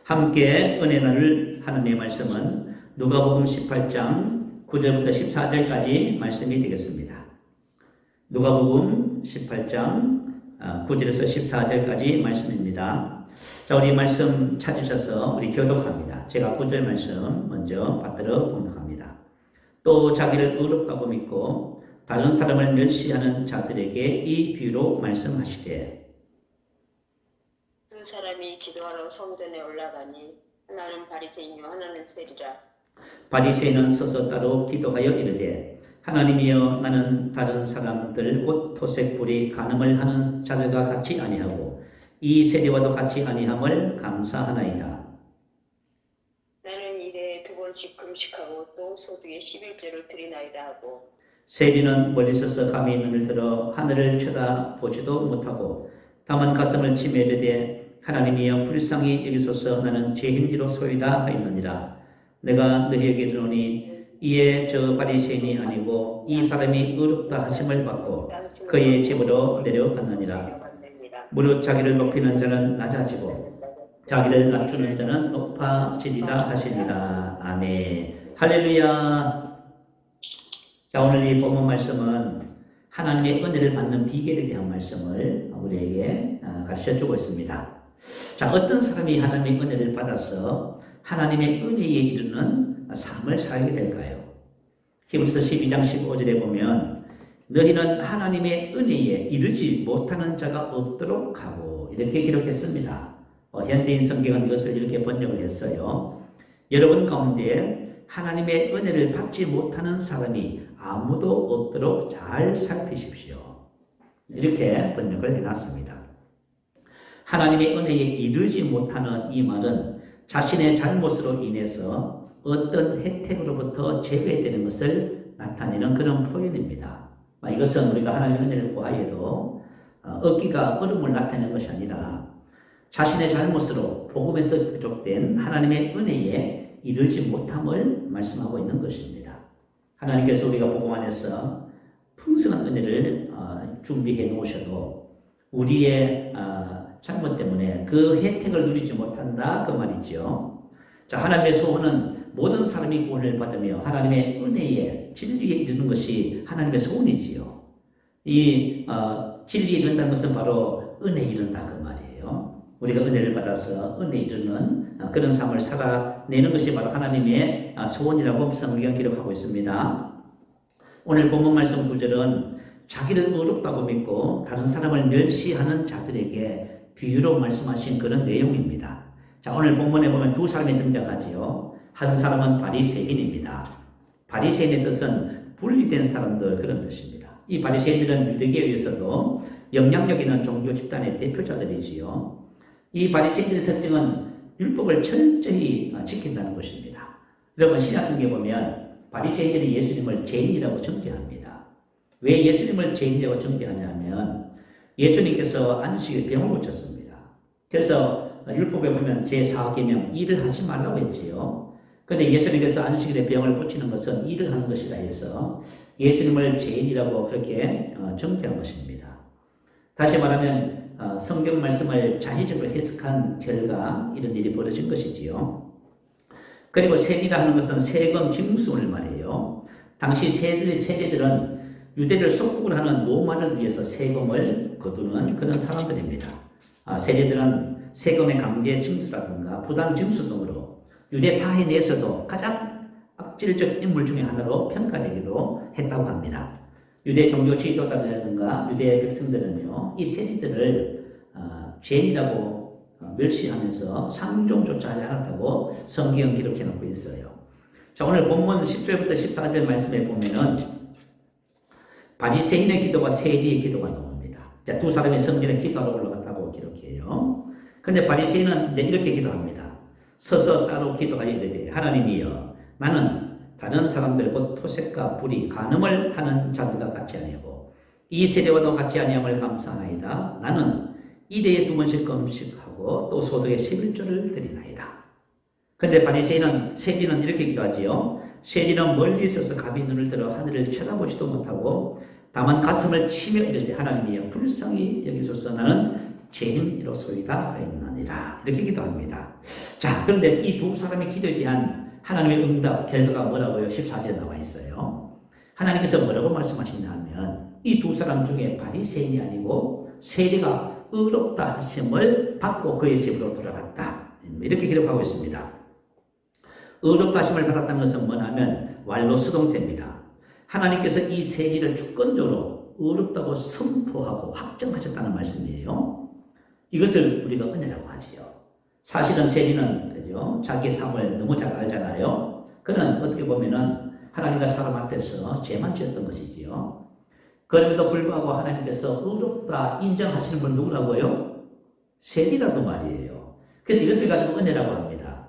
함께 은혜 나눌 하나님의 말씀은 누가복음 18장 9절부터 14절까지 말씀이 되겠습니다. 누가복음 18장 9절에서 14절까지 말씀입니다. 자, 우리 말씀 찾으셔서 우리 교독합니다. 제가 9절 말씀 먼저 받들어 봉독합니다. 또 자기를 의롭다고 믿고 다른 사람을 멸시하는 자들에게 이 비유로 말씀하시되 두 사람이 기도하러 성전에 올라가니 하나는 바리새인이요 하나는 세리라. 바리새인은 서서 따로 기도하여 이르되 하나님이여, 나는 다른 사람들 곧 토색불이 간음을 하는 자들과 같이 아니하고 이 세리와도 같이 아니함을 감사하나이다. 나는 일에 2번씩 금식하고 또 소득의 11조를 드리나이다 하고, 세리는 멀리 서서 감히 눈을 들어 하늘을 쳐다보지도 못하고 다만 가슴을 치며 이르되 하나님이여, 불쌍히 여기소서. 나는 죄인이로 소이다 하였느니라. 내가 너희에게 이르노니 이에 저 바리새인이 아니고 이 사람이 의롭다 하심을 받고 그의 집으로 내려갔느니라. 무릇 자기를 높이는 자는 낮아지고 자기를 낮추는 자는 높아지리라 하시니라. 아멘. 할렐루야. 자, 오늘 이 본문 말씀은 하나님의 은혜를 받는 비결에 대한 말씀을 우리에게 가르쳐주고 있습니다. 자, 어떤 사람이 하나님의 은혜를 받아서 하나님의 은혜에 이르는 삶을 살게 될까요? 히브리서 12장 15절에 보면 너희는 하나님의 은혜에 이르지 못하는 자가 없도록 하고 이렇게 기록했습니다. 현대인 성경은 이것을 이렇게 번역을 했어요. 여러분 가운데 하나님의 은혜를 받지 못하는 사람이 아무도 없도록 잘 살피십시오. 이렇게 번역을 해놨습니다. 하나님의 은혜에 이르지 못하는 이 말은 자신의 잘못으로 인해서 어떤 혜택으로부터 제외되는 것을 나타내는 그런 표현입니다. 이것은 우리가 하나님의 은혜를 구하여도 얻기가 어려움을 나타내는 것이 아니라 자신의 잘못으로 복음에서 부족된 하나님의 은혜에 이르지 못함을 말씀하고 있는 것입니다. 하나님께서 우리가 복음 안에서 풍성한 은혜를 준비해 놓으셔도 우리의 잘못 때문에 그 혜택을 누리지 못한다, 그 말이죠. 자, 하나님의 소원은 모든 사람이 구원을 받으며 하나님의 은혜에 진리에 이르는 것이 하나님의 소원이지요. 이 진리에 이른다는 것은 바로 은혜에 이른다, 그 말이에요. 우리가 은혜를 받아서 은혜에 이르는 그런 삶을 살아내는 것이 바로 하나님의 소원이라고 성경 기록하고 있습니다. 오늘 본문 말씀 9절은 자기를 의롭다고 믿고 다른 사람을 멸시하는 자들에게 비유로 말씀하신 그런 내용입니다. 자, 오늘 본문에 보면 두 사람이 등장하지요. 한 사람은 바리새인입니다. 바리새인의 뜻은 분리된 사람들, 그런 뜻입니다. 이 바리새인들은 유대계에서도 영향력 있는 종교 집단의 대표자들이지요. 이 바리새인들의 특징은 율법을 철저히 지킨다는 것입니다. 여러분, 신약성경에 보면 바리새인들이 예수님을 죄인이라고 정죄합니다. 왜 예수님을 죄인이라고 정죄하냐면 예수님께서 안식일에 병을 고쳤습니다. 그래서 율법에 보면 제4계명 일을 하지 말라고 했지요. 그런데 예수님께서 안식일에 병을 고치는 것은 일을 하는 것이라 해서 예수님을 죄인이라고 그렇게 정죄한 것입니다. 다시 말하면 성경 말씀을 자의적으로 해석한 결과 이런 일이 벌어진 것이지요. 그리고 세리라 하는 것은 세금 징수를 말해요. 당시 세리들은 유대를 속국을 하는 로마를 위해서 세금을 거두는 그런 사람들입니다. 세리들은 세금의 강제 징수라든가 부당 징수 등으로 유대 사회 내에서도 가장 악질적 인물 중에 하나로 평가되기도 했다고 합니다. 유대 종교 지도자들이라든가 유대 백성들은요, 이 세리들을 죄인이라고 멸시하면서 상종조차 하지 않았다고 성경 기록해 놓고 있어요. 자, 오늘 본문 10절부터 14절 말씀에 보면은 바리새인의 기도와 세리의 기도가 나옵니다. 자, 두 사람이 성전에 기도하러 올라갔다고 기록해요. 근데 바리새인은 이제 이렇게 기도합니다. 서서 따로 기도하여 이르되 하나님이여, 나는 다른 사람들 곧 토색과 불의 간음을 하는 자들과 같이 아니하고 이 세리와도 같이 아니함을 감사하나이다. 나는 일에 2번씩 금식하고 또 소득의 11조를 드리나이다. 근데 세리는 이렇게 기도하지요. 세리는 멀리 있어서 감히 눈을 들어 하늘을 쳐다보지도 못하고 다만 가슴을 치며 이르되 하나님이여, 불쌍히 여기소서. 나는 죄인이로소이다 하였느니라. 이렇게 기도합니다. 자, 그런데 이 두 사람의 기도에 대한 하나님의 응답 결과가 뭐라고요? 14절에 나와 있어요. 하나님께서 뭐라고 말씀하시냐 하면 이 두 사람 중에 바리새인이 아니고 세리가 의롭다 하심을 받고 그의 집으로 돌아갔다. 이렇게 기록하고 있습니다. 의롭다 하심을 받았다는 것은 뭐냐면 말로 수동태입니다. 하나님께서 이 세리를 주권적으로 의롭다고 선포하고 확정하셨다는 말씀이에요. 이것을 우리가 은혜라고 하지요. 사실은 세리는 그죠? 자기 삶을 너무 잘 알잖아요. 그는 어떻게 보면은 하나님과 사람 앞에서 죄만 지었던 것이지요. 그럼에도 불구하고 하나님께서 의롭다 인정하시는 분 누구라고요? 세리라고 말이에요. 그래서 이것을 가지고 은혜라고 합니다.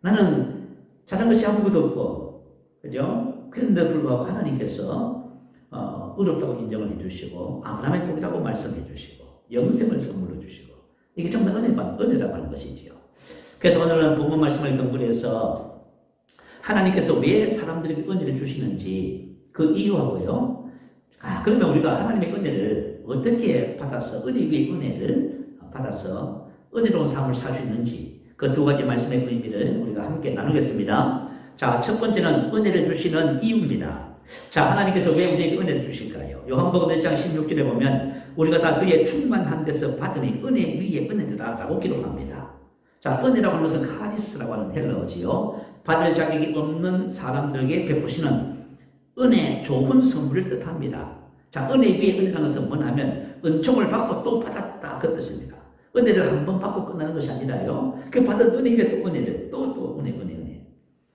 나는 잘한 것이 아무것도 없고, 그죠? 그런데도 불구하고 하나님께서 의롭다고 인정을 해주시고 아브라함의 복이라고 말씀해 주시고 영생을 선물로 주시고 이게 정말 은혜라고 하는 것이지요. 그래서 오늘은 본문 말씀을 근거로 해서 하나님께서 왜 사람들에게 은혜를 주시는지 그 이유하고요. 그러면 우리가 하나님의 은혜를 어떻게 받아서 은혜 위에 은혜를 받아서 은혜로운 삶을 살 수 있는지 그 두 가지 말씀의 의미를 우리가 함께 나누겠습니다. 자, 첫 번째는 은혜를 주시는 이유입니다. 자, 하나님께서 왜 우리에게 은혜를 주실까요? 요한복음 1장 16절에 보면 우리가 다 그의 충만한 데서 받으니 은혜 위에 은혜더라 라고 기록합니다. 자, 은혜라고 하는 것은 카리스라고 하는 헬라어지요. 받을 자격이 없는 사람들에게 베푸시는 은혜, 좋은 선물을 뜻합니다. 자, 은혜 위에 은혜라는 것은 뭐냐면 은총을 받고 또 받았다 그 뜻입니다. 은혜를 한 번 받고 끝나는 것이 아니라요. 그 받은 은혜 위에 또 은혜를 또 은혜.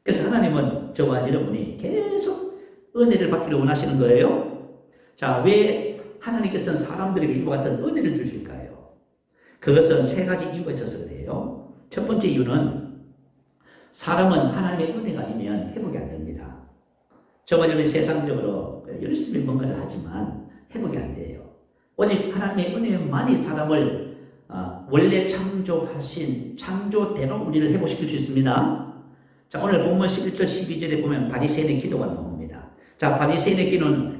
그래서 하나님은 저와 여러분이 계속 은혜를 받기를 원하시는 거예요. 자, 왜 하나님께서는 사람들에게 이와 같은 은혜를 주실까요? 그것은 세 가지 이유가 있어서 그래요. 첫 번째 이유는 사람은 하나님의 은혜가 아니면 회복이 안 됩니다. 저와 여러분이 세상적으로 열심히 뭔가를 하지만 회복이 안 돼요. 오직 하나님의 은혜만이 사람을 원래 창조하신 창조대로 우리를 회복시킬 수 있습니다. 자, 오늘 본문 11절 12절에 보면 바리새인의 기도가 나옵니다. 자, 바리새인의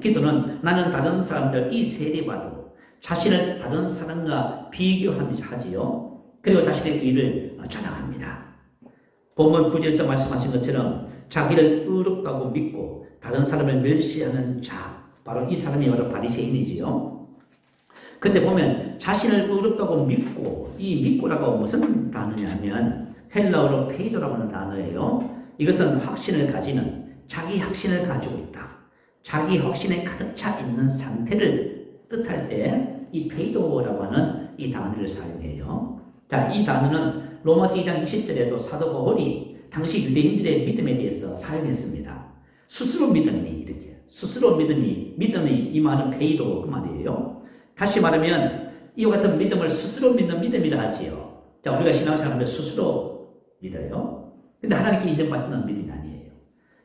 기도는 나는 다른 사람들 이 세리와도 자신을 다른 사람과 비교하면서 하지요. 그리고 자신의 의를 자랑합니다. 본문 9절에서 말씀하신 것처럼 자기를 의롭다고 믿고 다른 사람을 멸시하는 자, 바로 이 사람이 바로 바리새인이지요. 근데 보면 자신을 의롭다고 믿고, 이 믿고라고 무슨 단어냐면 헬라어로 페이도라고 하는 단어예요. 이것은 확신을 가지는, 자기 확신을 가지고 있다. 자기 확신에 가득 차 있는 상태를 뜻할 때 이 페이도라고 하는 이 단어를 사용해요. 자, 이 단어는 로마서 2장 20절에도 사도 바울이 당시 유대인들의 믿음에 대해서 사용했습니다. 스스로 믿음이 이렇게, 스스로 믿음이 이 말은 페이도 그 말이에요. 다시 말하면 이와 같은 믿음을 스스로 믿는 믿음이라 하지요. 자, 우리가 신앙생활을 스스로 믿어요. 근데 하나님께 인정받는 믿음이 아니에요.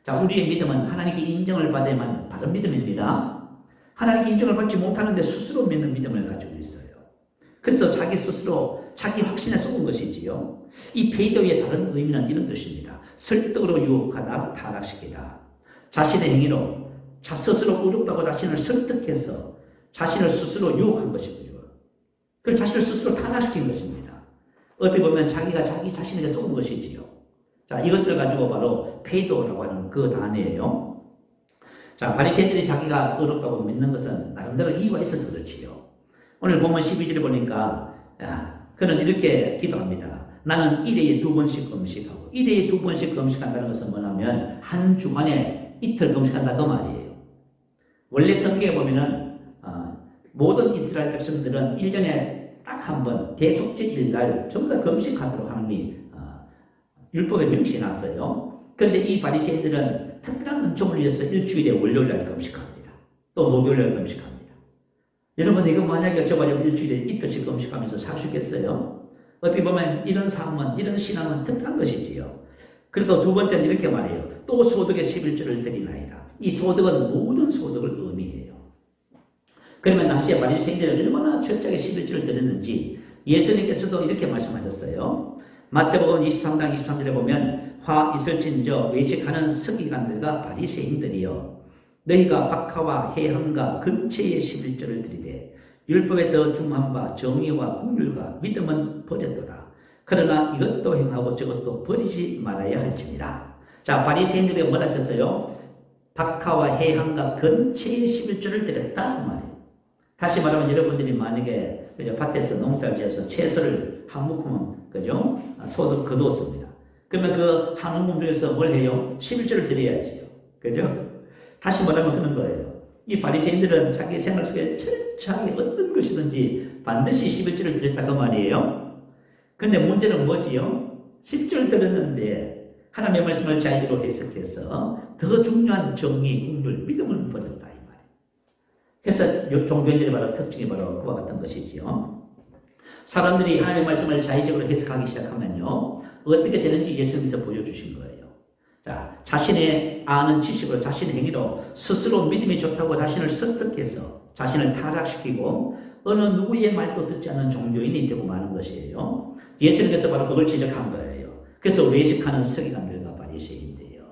자, 우리의 믿음은 하나님께 인정을 받아야만 바른 믿음입니다. 하나님께 인정을 받지 못하는데 스스로 믿는 믿음을 가지고 있어요. 그래서 자기 스스로 자기 확신에 속은 것이지요. 이 페이도의 다른 의미는 이런 뜻입니다. 설득으로 유혹하다, 타락시키다. 자신의 행위로 자 스스로 의롭다고 자신을 설득해서 자신을 스스로 유혹한 것이고요. 그리고 자신을 스스로 타락시킨 것입니다. 어떻게 보면 자기가 자기 자신에게 속은 것이지요. 자, 이것을 가지고 바로 페이도라고 하는 그 단어예요. 자, 바리새인들이 자기가 의롭다고 믿는 것은 나름대로 이유가 있어서 그렇지요. 오늘 보면 12절에 보니까 그는 이렇게 기도합니다. 나는 1회에 2번씩 금식하고 1회에 2번씩 금식한다는 것은 뭐냐면 한 주간에 이틀 금식한다 그 말이에요. 원래 성경에 보면은 모든 이스라엘 백성들은 1년에 딱 한 번 대속제일날 전부 다 금식하도록 하나님이 율법에 명시해놨어요. 그런데 이 바리새인들은 특별한 은총을 위해서 일주일에 월요일날 금식합니다. 또 목요일날 금식합니다. 여러분 이거 만약에 저번에 일주일에 이틀씩 금식하면서 살 수 있겠어요? 어떻게 보면 이런 삶은, 이런 신앙은 특별한 것이지요. 그래도 두 번째는 이렇게 말해요. 또 소득의 11조를 드리나이다. 이 소득은 모든 소득을 의미해요. 그러면 당시에 바리새인들은 얼마나 철저하게 11조를 드렸는지 예수님께서도 이렇게 말씀하셨어요. 마태복음 23장 23절에 보면 화 있을진저 외식하는 서기관들과 바리새인들이여 너희가 박하와 해함과 근처의 11조를 드리되 율법에 더 중한 바 정의와 국률과 믿음은 버렸도다. 그러나 이것도 행하고 저것도 버리지 말아야 할지니라. 자, 바리새인들이 뭘 하셨어요? 박하와 해함과 근처의 11조를 드렸다 그 말이에요. 다시 말하면 여러분들이 만약에 그죠? 밭에서 농사를 지어서 채소를 한 묶으면 그죠? 소득 거두었습니다. 그러면 그 한 묶음 중에서 뭘 해요? 11조를 드려야지요. 그죠? 다시 말하면 그런 거예요. 이 바리새인들은 자기 생활 속에 철저하게 어떤 것이든지 반드시 11조를 드렸다 그 말이에요. 근데 문제는 뭐지요? 10조를 드렸는데 하나님의 말씀을 자의로 해석해서 더 중요한 정의, 국률, 믿음을 버렸다 이 말이에요. 그래서 종교인들이 바로 특징이 바로 그와 같은 것이지요. 사람들이 하나님의 말씀을 자의적으로 해석하기 시작하면요, 어떻게 되는지 예수님께서 보여주신 거예요. 자, 자신의 아는 지식으로, 자신의 행위로 스스로 믿음이 좋다고 자신을 설득해서 자신을 타락시키고 어느 누구의 말도 듣지 않는 종교인이 되고 마는 것이에요. 예수님께서 바로 그걸 지적한 거예요. 그래서 외식하는 서기관들과 바리새인인데요.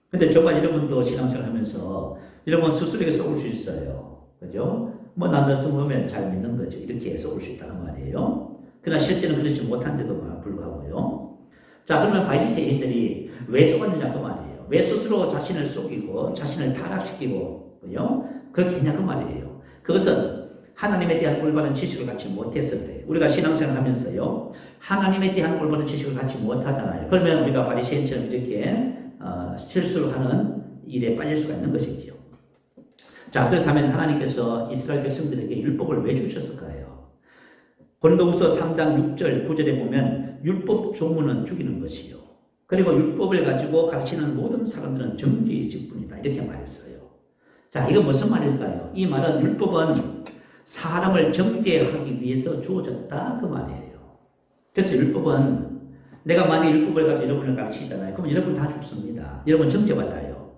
근데 저와 여러분도 신앙생활 하면서 여러분 스스로에게 속을 수 있어요. 그죠? 뭐 나는 좀 보면 잘 믿는 거죠. 이렇게 해서 올 수 있다는 말이에요. 그러나 실제는 그렇지 못한데도 불구하고요. 자, 그러면 바리새인들이 왜 속았느냐 그 말이에요. 왜 스스로 자신을 속이고 자신을 타락시키고 그죠? 그렇게 했냐 그 말이에요. 그것은 하나님에 대한 올바른 지식을 갖지 못해서 그래요. 우리가 신앙생활 하면서요, 하나님에 대한 올바른 지식을 갖지 못하잖아요. 그러면 우리가 바리새인처럼 이렇게 실수를 하는 일에 빠질 수가 있는 것이지요. 자, 그렇다면 하나님께서 이스라엘 백성들에게 율법을 왜 주셨을까요? 고린도후서 3장 6절 9절에 보면 율법 조문은 죽이는 것이요, 그리고 율법을 가지고 가르치는 모든 사람들은 정죄의 직분이다 이렇게 말했어요. 자, 이건 무슨 말일까요? 이 말은 율법은 사람을 정죄하기 위해서 주어졌다 그 말이에요. 그래서 율법은 내가 만약 율법을 가지고 여러분을 가르치잖아요. 그럼 여러분 다 죽습니다. 여러분 정죄받아요.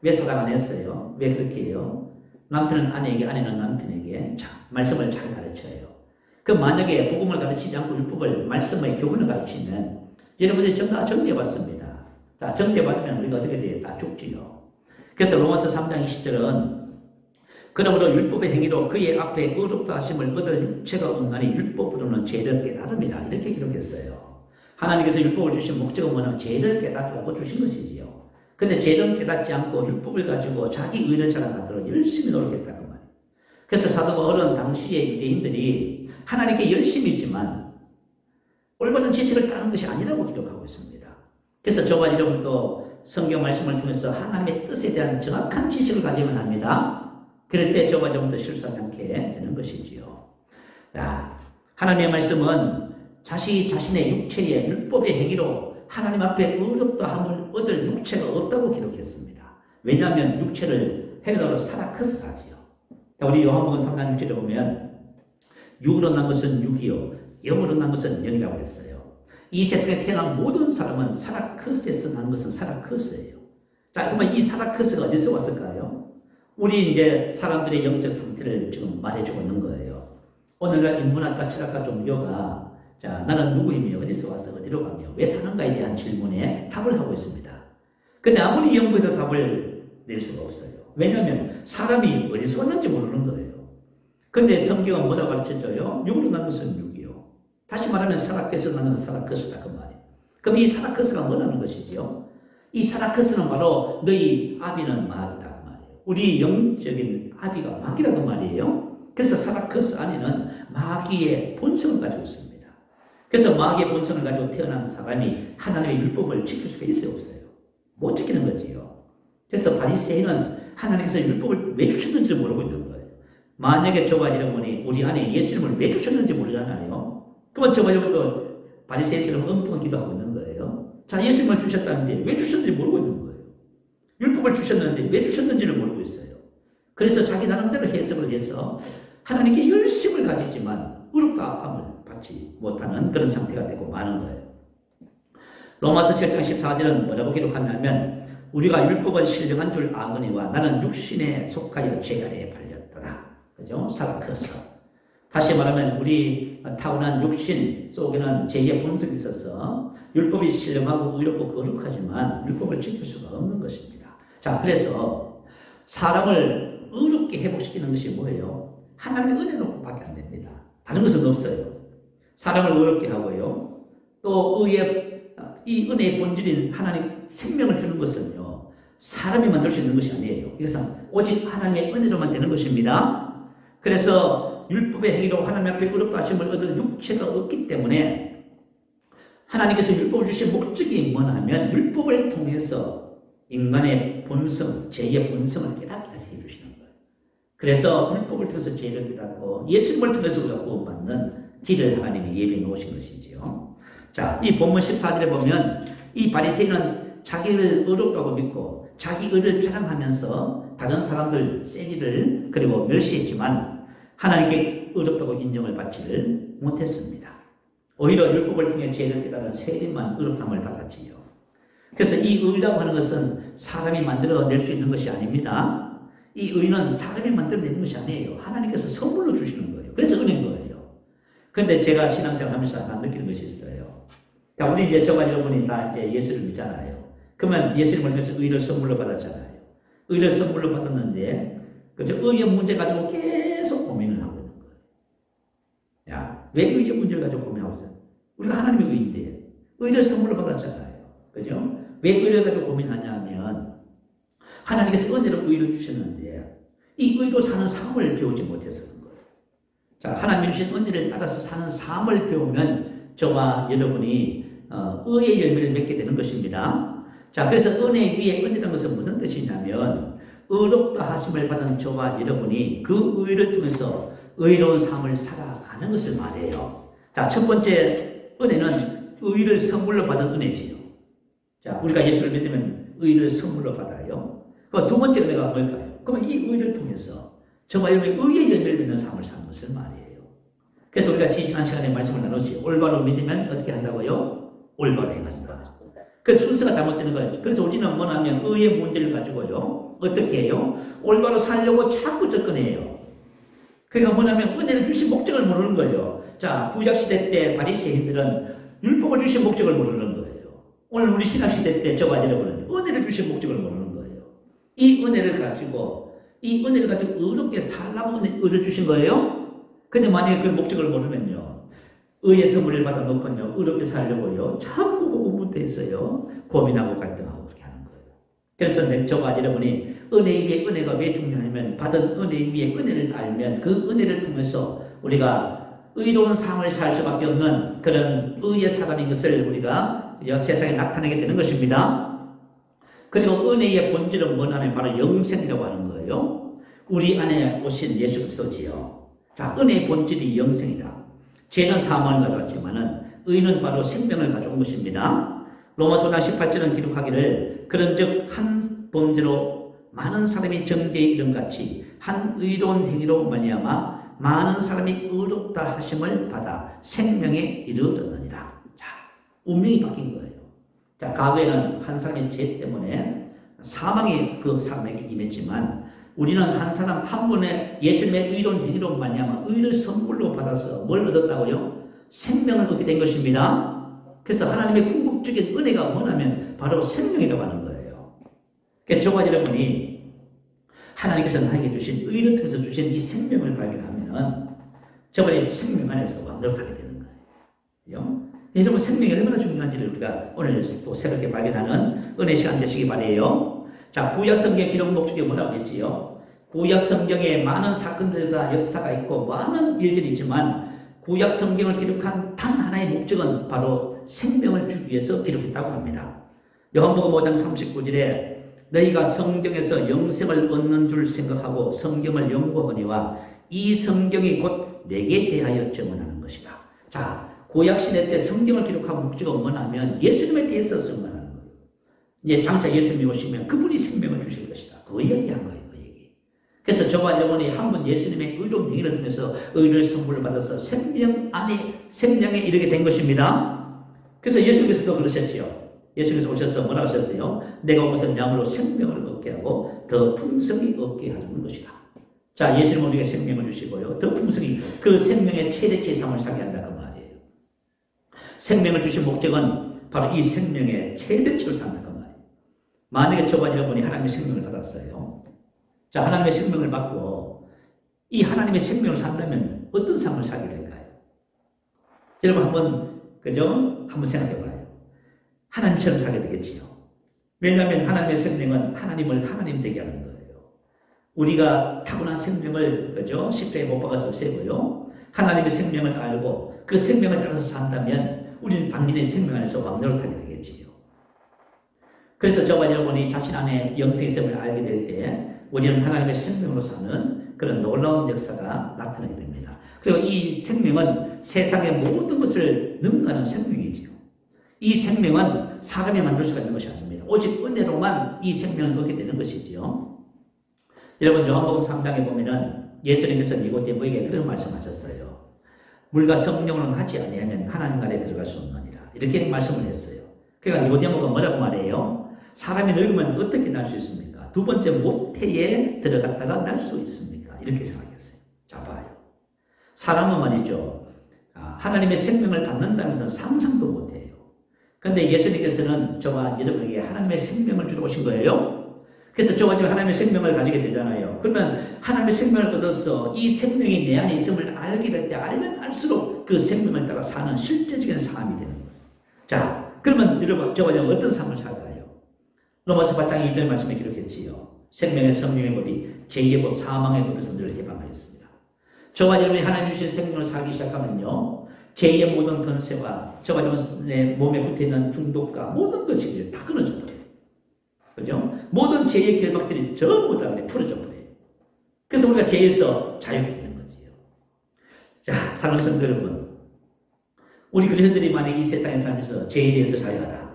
왜 사랑 안 했어요? 왜 그렇게 해요? 남편은 아내에게, 아내는 남편에게 자, 말씀을 잘 가르쳐요. 그럼 만약에 복음을 가르치지 않고 율법을, 말씀의 교훈을 가르치면 여러분들이 전부 다 정죄받습니다. 자, 정죄받으면 우리가 어떻게 돼요? 다 죽지요. 그래서 로마서 3장 20절은 그러므로 율법의 행위로 그의 앞에 의롭다 하심을 얻을 육체가 없나니 율법으로는 죄를 깨달음이라 이렇게 기록했어요. 하나님께서 율법을 주신 목적은 뭐냐면 죄를 깨달으라고 주신 것이지요. 근데 죄를 깨닫지 않고 율법을 가지고 자기 의를 자랑하도록 열심히 노력했다고 말이에요. 그래서 사도 바울은 당시의 유대인들이 하나님께 열심히 있지만 올바른 지식을 따르는 것이 아니라고 기록하고 있습니다. 그래서 저와 여러분도 성경 말씀을 통해서 하나님의 뜻에 대한 정확한 지식을 가지면 합니다. 그럴 때 저와 여러분도 실수하지 않게 되는 것이지요. 자, 하나님의 말씀은 자신의 육체의 율법의 행위로 하나님 앞에 의롭다 함을 얻을 육체가 없다고 기록했습니다. 왜냐하면 육체를 헬라어로 사라크스라 하지요. 우리 요한복음 3장 6절에 보면 육으로 난 것은 육이요 영으로 난 것은 영이라고 했어요. 이 세상에 태어난 모든 사람은 사라크스에서 난 것은 사라크스예요. 자, 그러면 이 사라크스가 어디서 왔을까요? 우리 이제 사람들의 영적 상태를 지금 말해주고 있는 거예요. 오늘날 인문학과, 철학과, 종교가 자, 나는 누구이며 어디서 와서 어디로 가며 왜 사는가에 대한 질문에 답을 하고 있습니다. 근데 아무리 연구해도 답을 낼 수가 없어요. 왜냐하면 사람이 어디서 왔는지 모르는 거예요. 근데 성경은 뭐라고 가르쳐줘요? 육으로 난 것은 육이요. 다시 말하면 사라크스에서 난 것은 사라크스다 그 말이에요. 그럼 이 사라크스가 뭐라는 것이지요? 이 사라크스는 바로 너희 아비는 마귀다 그 말이에요. 우리 영적인 아비가 마귀라고 말이에요. 그래서 사라크스 안에는 마귀의 본성을 가지고 있습니다. 그래서 마귀의 본성을 가지고 태어난 사람이 하나님의 율법을 지킬 수가 있어요, 없어요? 못 지키는 거지요. 그래서 바리새인은 하나님께서 율법을 왜 주셨는지를 모르고 있는 거예요. 만약에 저와 여러분이 우리 안에 예수님을 왜 주셨는지 모르잖아요. 그러면 저와 여러분도 바리새인처럼 엉뚱한 기도하고 있는 거예요. 자, 예수님을 주셨다는데 왜 주셨는지 모르고 있는 거예요. 율법을 주셨는데 왜 주셨는지를 모르고 있어요. 그래서 자기 나름대로 해석을 해서 하나님께 열심을 가지지만 의롭다함을 받지 못하는 그런 상태가 되고 마는 거예요. 로마서 7장 14절은 뭐라고 기록하냐면 우리가 율법은 신령한 줄 아거니와 나는 육신에 속하여 죄 아래에 팔렸더라. 그죠? 사라크스. 다시 말하면 우리 타고난 육신 속에는 죄의 본성이 있어서 율법이 신령하고 의롭고 거룩하지만 율법을 지킬 수가 없는 것입니다. 자, 그래서 사람을 의롭게 회복시키는 것이 뭐예요? 하나님의 은혜 놓고밖에 안 됩니다. 다른 것은 없어요. 사람을 어렵게 하고요. 또 이 은혜의 본질인 하나님 생명을 주는 것은요, 사람이 만들 수 있는 것이 아니에요. 이것은 오직 하나님의 은혜로만 되는 것입니다. 그래서 율법의 행위로 하나님 앞에 의롭다 하심을 얻을 육체가 없기 때문에 하나님께서 율법을 주신 목적이 뭐냐면 율법을 통해서 인간의 본성, 죄의 본성을 깨닫게 해주시는 거예요. 그래서 율법을 통해서 죄를 깨닫고 예수님을 통해서 우리가 구원받는 길을 하나님이 예비해 놓으신 것이지요. 자, 이 본문 14절에 보면 이 바리새인은 자기를 의롭다고 믿고 자기 의를 자랑하면서 다른 사람들 세리를 그리고 멸시했지만 하나님께 의롭다고 인정을 받지를 못했습니다. 오히려 율법을 통해 죄를 깨달은 세리만 의롭함을 받았지요. 그래서 이 의라고 하는 것은 사람이 만들어낼 수 있는 것이 아닙니다. 이 의는 사람이 만들어내는 것이 아니에요. 하나님께서 선물로 주시는 거예요. 그래서 은혜인 거예요. 그런데 제가 신앙생활 하면서 하나 느끼는 것이 있어요. 자, 우리 이제 저와 여러분이 다 이제 예수를 믿잖아요. 그러면 예수님을 통해서 의를 선물로 받았잖아요. 의를 선물로 받았는데, 그죠? 의의 문제 가지고 계속 고민을 하고 있는 거예요. 야, 왜 의의 문제를 가지고 고민하고 있어요? 우리가 하나님의 의인데, 의를 선물로 받았잖아요. 그죠? 왜 의를 가지고 고민하냐면, 하나님께서 은혜로 의를 주셨는데, 이 의로 사는 삶을 배우지 못해서 그런 거예요. 자, 하나님 주신 은혜를 따라서 사는 삶을 배우면, 저와 여러분이 의의 열매를 맺게 되는 것입니다. 자, 그래서 은혜 위에 은혜라는 것은 무슨 뜻이냐면 의롭다 하심을 받은 저와 여러분이 그 의를 통해서 의로운 삶을 살아가는 것을 말해요. 자, 첫 번째 은혜는 의를 선물로 받은 은혜지요. 자, 우리가 예수를 믿으면 의를 선물로 받아요. 그 두 번째 은혜가 뭘까요? 그러면 이 의를 통해서 저와 여러분이 의의 열매를 맺는 삶을 사는 것을 말해요. 그래서 우리가 지난 시간에 말씀을 나눴지. 올바로 믿으면 어떻게 한다고요? 올바로 행한다. 그 순서가 잘못되는 거예요. 그래서 우리는 뭐냐면 의의 문제를 가지고요. 어떻게 해요? 올바로 살려고 자꾸 접근해요. 그러니까 뭐냐면 은혜를 주신 목적을 모르는 거예요. 자, 구약시대 때 바리새인들은 율법을 주신 목적을 모르는 거예요. 오늘 우리 신학시대 때 저와 여러분은 은혜를 주신 목적을 모르는 거예요. 이 은혜를 가지고 의롭게 살라고 의를 주신 거예요. 근데 만약에 그 목적을 모르면요, 의의 선물을 받아놓고요, 의롭게 살려고요, 자꾸 고군분투해서요, 고민하고 갈등하고 그렇게 하는 거예요. 그래서 저와 여러분이 은혜 위에 은혜가 왜 중요하냐면, 받은 은혜 위에 은혜를 알면 그 은혜를 통해서 우리가 의로운 삶을 살 수밖에 없는 그런 의의 사람인 것을 우리가 세상에 나타내게 되는 것입니다. 그리고 은혜의 본질은 뭐냐면 바로 영생이라고 하는 거예요. 우리 안에 오신 예수 그리스도지요. 자, 은혜의 본질이 영생이다. 죄는 사망을 가져왔지만은 의는 바로 생명을 가져온 것입니다. 로마서 5장 18절은 기록하기를 그런즉 한 범죄로 많은 사람이 정죄에 이름같이 한 의로운 행위로 말미암아 많은 사람이 의롭다 하심을 받아 생명에 이르렀느니라. 자, 운명이 바뀐 거예요. 자, 과거에는 한 사람의 죄 때문에 사망이 그 사람에게 임했지만 우리는 한 사람 한 분의 예수님의 의로운 행위로 말미암아 의를 선물로 받아서 뭘 얻었다고요? 생명을 얻게 된 것입니다. 그래서 하나님의 궁극적인 은혜가 뭐냐면 바로 생명이라고 하는 거예요. 그러니까 저와 여러분이 하나님께서 나에게 주신 의를 통해서 주신 이 생명을 발견하면은 저번에 생명 안에서 완벽하게 되는 거예요. 여러분 생명이 얼마나 중요한지를 우리가 오늘 또 새롭게 발견하는 은혜 시간 되시기 바라요. 자, 구약 성경 기록 목적이 뭐라고 했지요? 구약 성경에 많은 사건들과 역사가 있고 많은 일들이 있지만 구약 성경을 기록한 단 하나의 목적은 바로 생명을 주기 위해서 기록했다고 합니다. 요한복음 5장 39절에 너희가 성경에서 영생을 얻는 줄 생각하고 성경을 연구하거니와 이 성경이 곧 내게 대하여 증언하는 것이다. 자, 구약시대 때 성경을 기록한 목적은 뭐냐면 예수님에 대해서 증언하는 거예요. 이제 장차 예수님이 오시면 그분이 생명을 주실 것이다. 그 얘기한 거예요. 그 얘기. 그래서 저와 여러분이 한 번 예수님의 의로운 행위를 통해서 의를 선물을 받아서 생명에 이르게 된 것입니다. 그래서 예수님께서도 그러셨지요. 예수님께서 오셔서 뭐라고 하셨어요? 내가 온 것은 양으로 생명을 얻게 하고 더 풍성히 얻게 하는 것이다. 자, 예수님은 우리에게 생명을 주시고요. 더 풍성히 그 생명의 최대치의 삶을 살게 한다 그 말이에요. 생명을 주신 목적은 바로 이 생명의 최대치를 산다 그 말이에요. 만약에 저와 여러분이 하나님의 생명을 받았어요. 자, 하나님의 생명을 받고 이 하나님의 생명을 산다면 어떤 삶을 살게 될까요? 여러분 한번 생각해 봐요. 하나님처럼 살게 되겠지요. 왜냐하면 하나님의 생명은 하나님을 하나님 되게 하는 거예요. 우리가 타고난 생명을 십자가에 못 박아서 없애고요. 하나님의 생명을 알고 그 생명을 따라서 산다면 우리는 당연히 생명 안에서 왕노릇하게 되겠지요. 그래서 저와 여러분이 자신 안에 영생의 생명을 알게 될 때 우리는 하나님의 생명으로 사는 그런 놀라운 역사가 나타나게 됩니다. 그리고 이 생명은 세상의 모든 것을 능가하는 생명이지요. 이 생명은 사람이 만들 수가 있는 것이 아닙니다. 오직 은혜로만 이 생명을 얻게 되는 것이지요. 여러분 요한복음 3장에 보면은 예수님께서 니고데모에게 그런 말씀하셨어요. 물과 성령으로는 하지 아니하면 하나님 나라에 들어갈 수 없느니라. 이렇게 말씀을 했어요. 그러니까 니고데모가 뭐라고 말해요? 사람이 늙으면 어떻게 날 수 있습니까? 두 번째 모태에 들어갔다가 날 수 있습니까? 이렇게 생각했어요. 자 봐요. 사람은 말이죠. 하나님의 생명을 받는다면서 상상도 못해요. 그런데 예수님께서는 저와 여러분에게 하나님의 생명을 주러 오신 거예요. 그래서 저와 여러분 하나님의 생명을 가지게 되잖아요. 그러면 하나님의 생명을 얻어서 이 생명이 내 안에 있음을 알게 될 때 알면 알수록 그 생명을 따라 사는 실제적인 삶이 되는 거예요. 자, 그러면 여러분 저와 여러분 어떤 삶을 살까요? 로마서 8장 2절 말씀에 기록했지요. 생명의 성령의 법이 제2의 법 사망의 법에서 늘 해방하였습니다. 저와 여러분이 하나님 주신 생명을 살기 시작하면요. 제2의 모든 권세와 저와 여러분의 몸에 붙어있는 중독과 모든 것이 다 끊어져 버려요. 그죠? 모든 죄의 결박들이 전부 다 풀어져 버려요. 그래서 우리가 죄에서 자유케 되는 거지요. 자, 사랑하는 성도 여러분. 우리 그리스도인들이 만약 이 세상에 살면서 죄에 대해서 자유하다.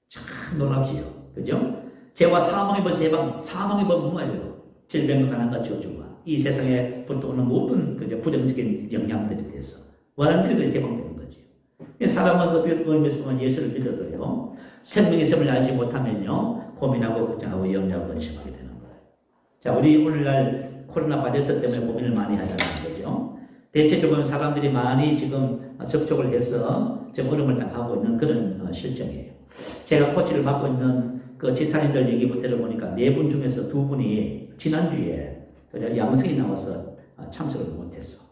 참 놀랍지요. 그죠? 죄와 사망의 법에서 해방, 사망의 법은 뭐예요? 질병과 가난과 저주와 이 세상에 붙어오는 모든 부정적인 영향들에 대해서 완전히 해방되는 거죠. 사람은 어떻게 의미에서 보면 예수를 믿어도요. 생명의 셈을 알지 못하면요. 고민하고 걱정하고 염려하고 근심하게 되는 거예요. 자, 우리 오늘날 코로나 바이러스 때문에 고민을 많이 하자는 거죠. 대체적으로 사람들이 많이 지금 접촉을 해서 좀 어려움을 당하고 있는 그런 실정이에요. 제가 코치를 맡고 있는 그 집사님들 얘기부터 들어보니까 4분 중에서 2분이 지난주에 양성이 나와서 참석을 못했어.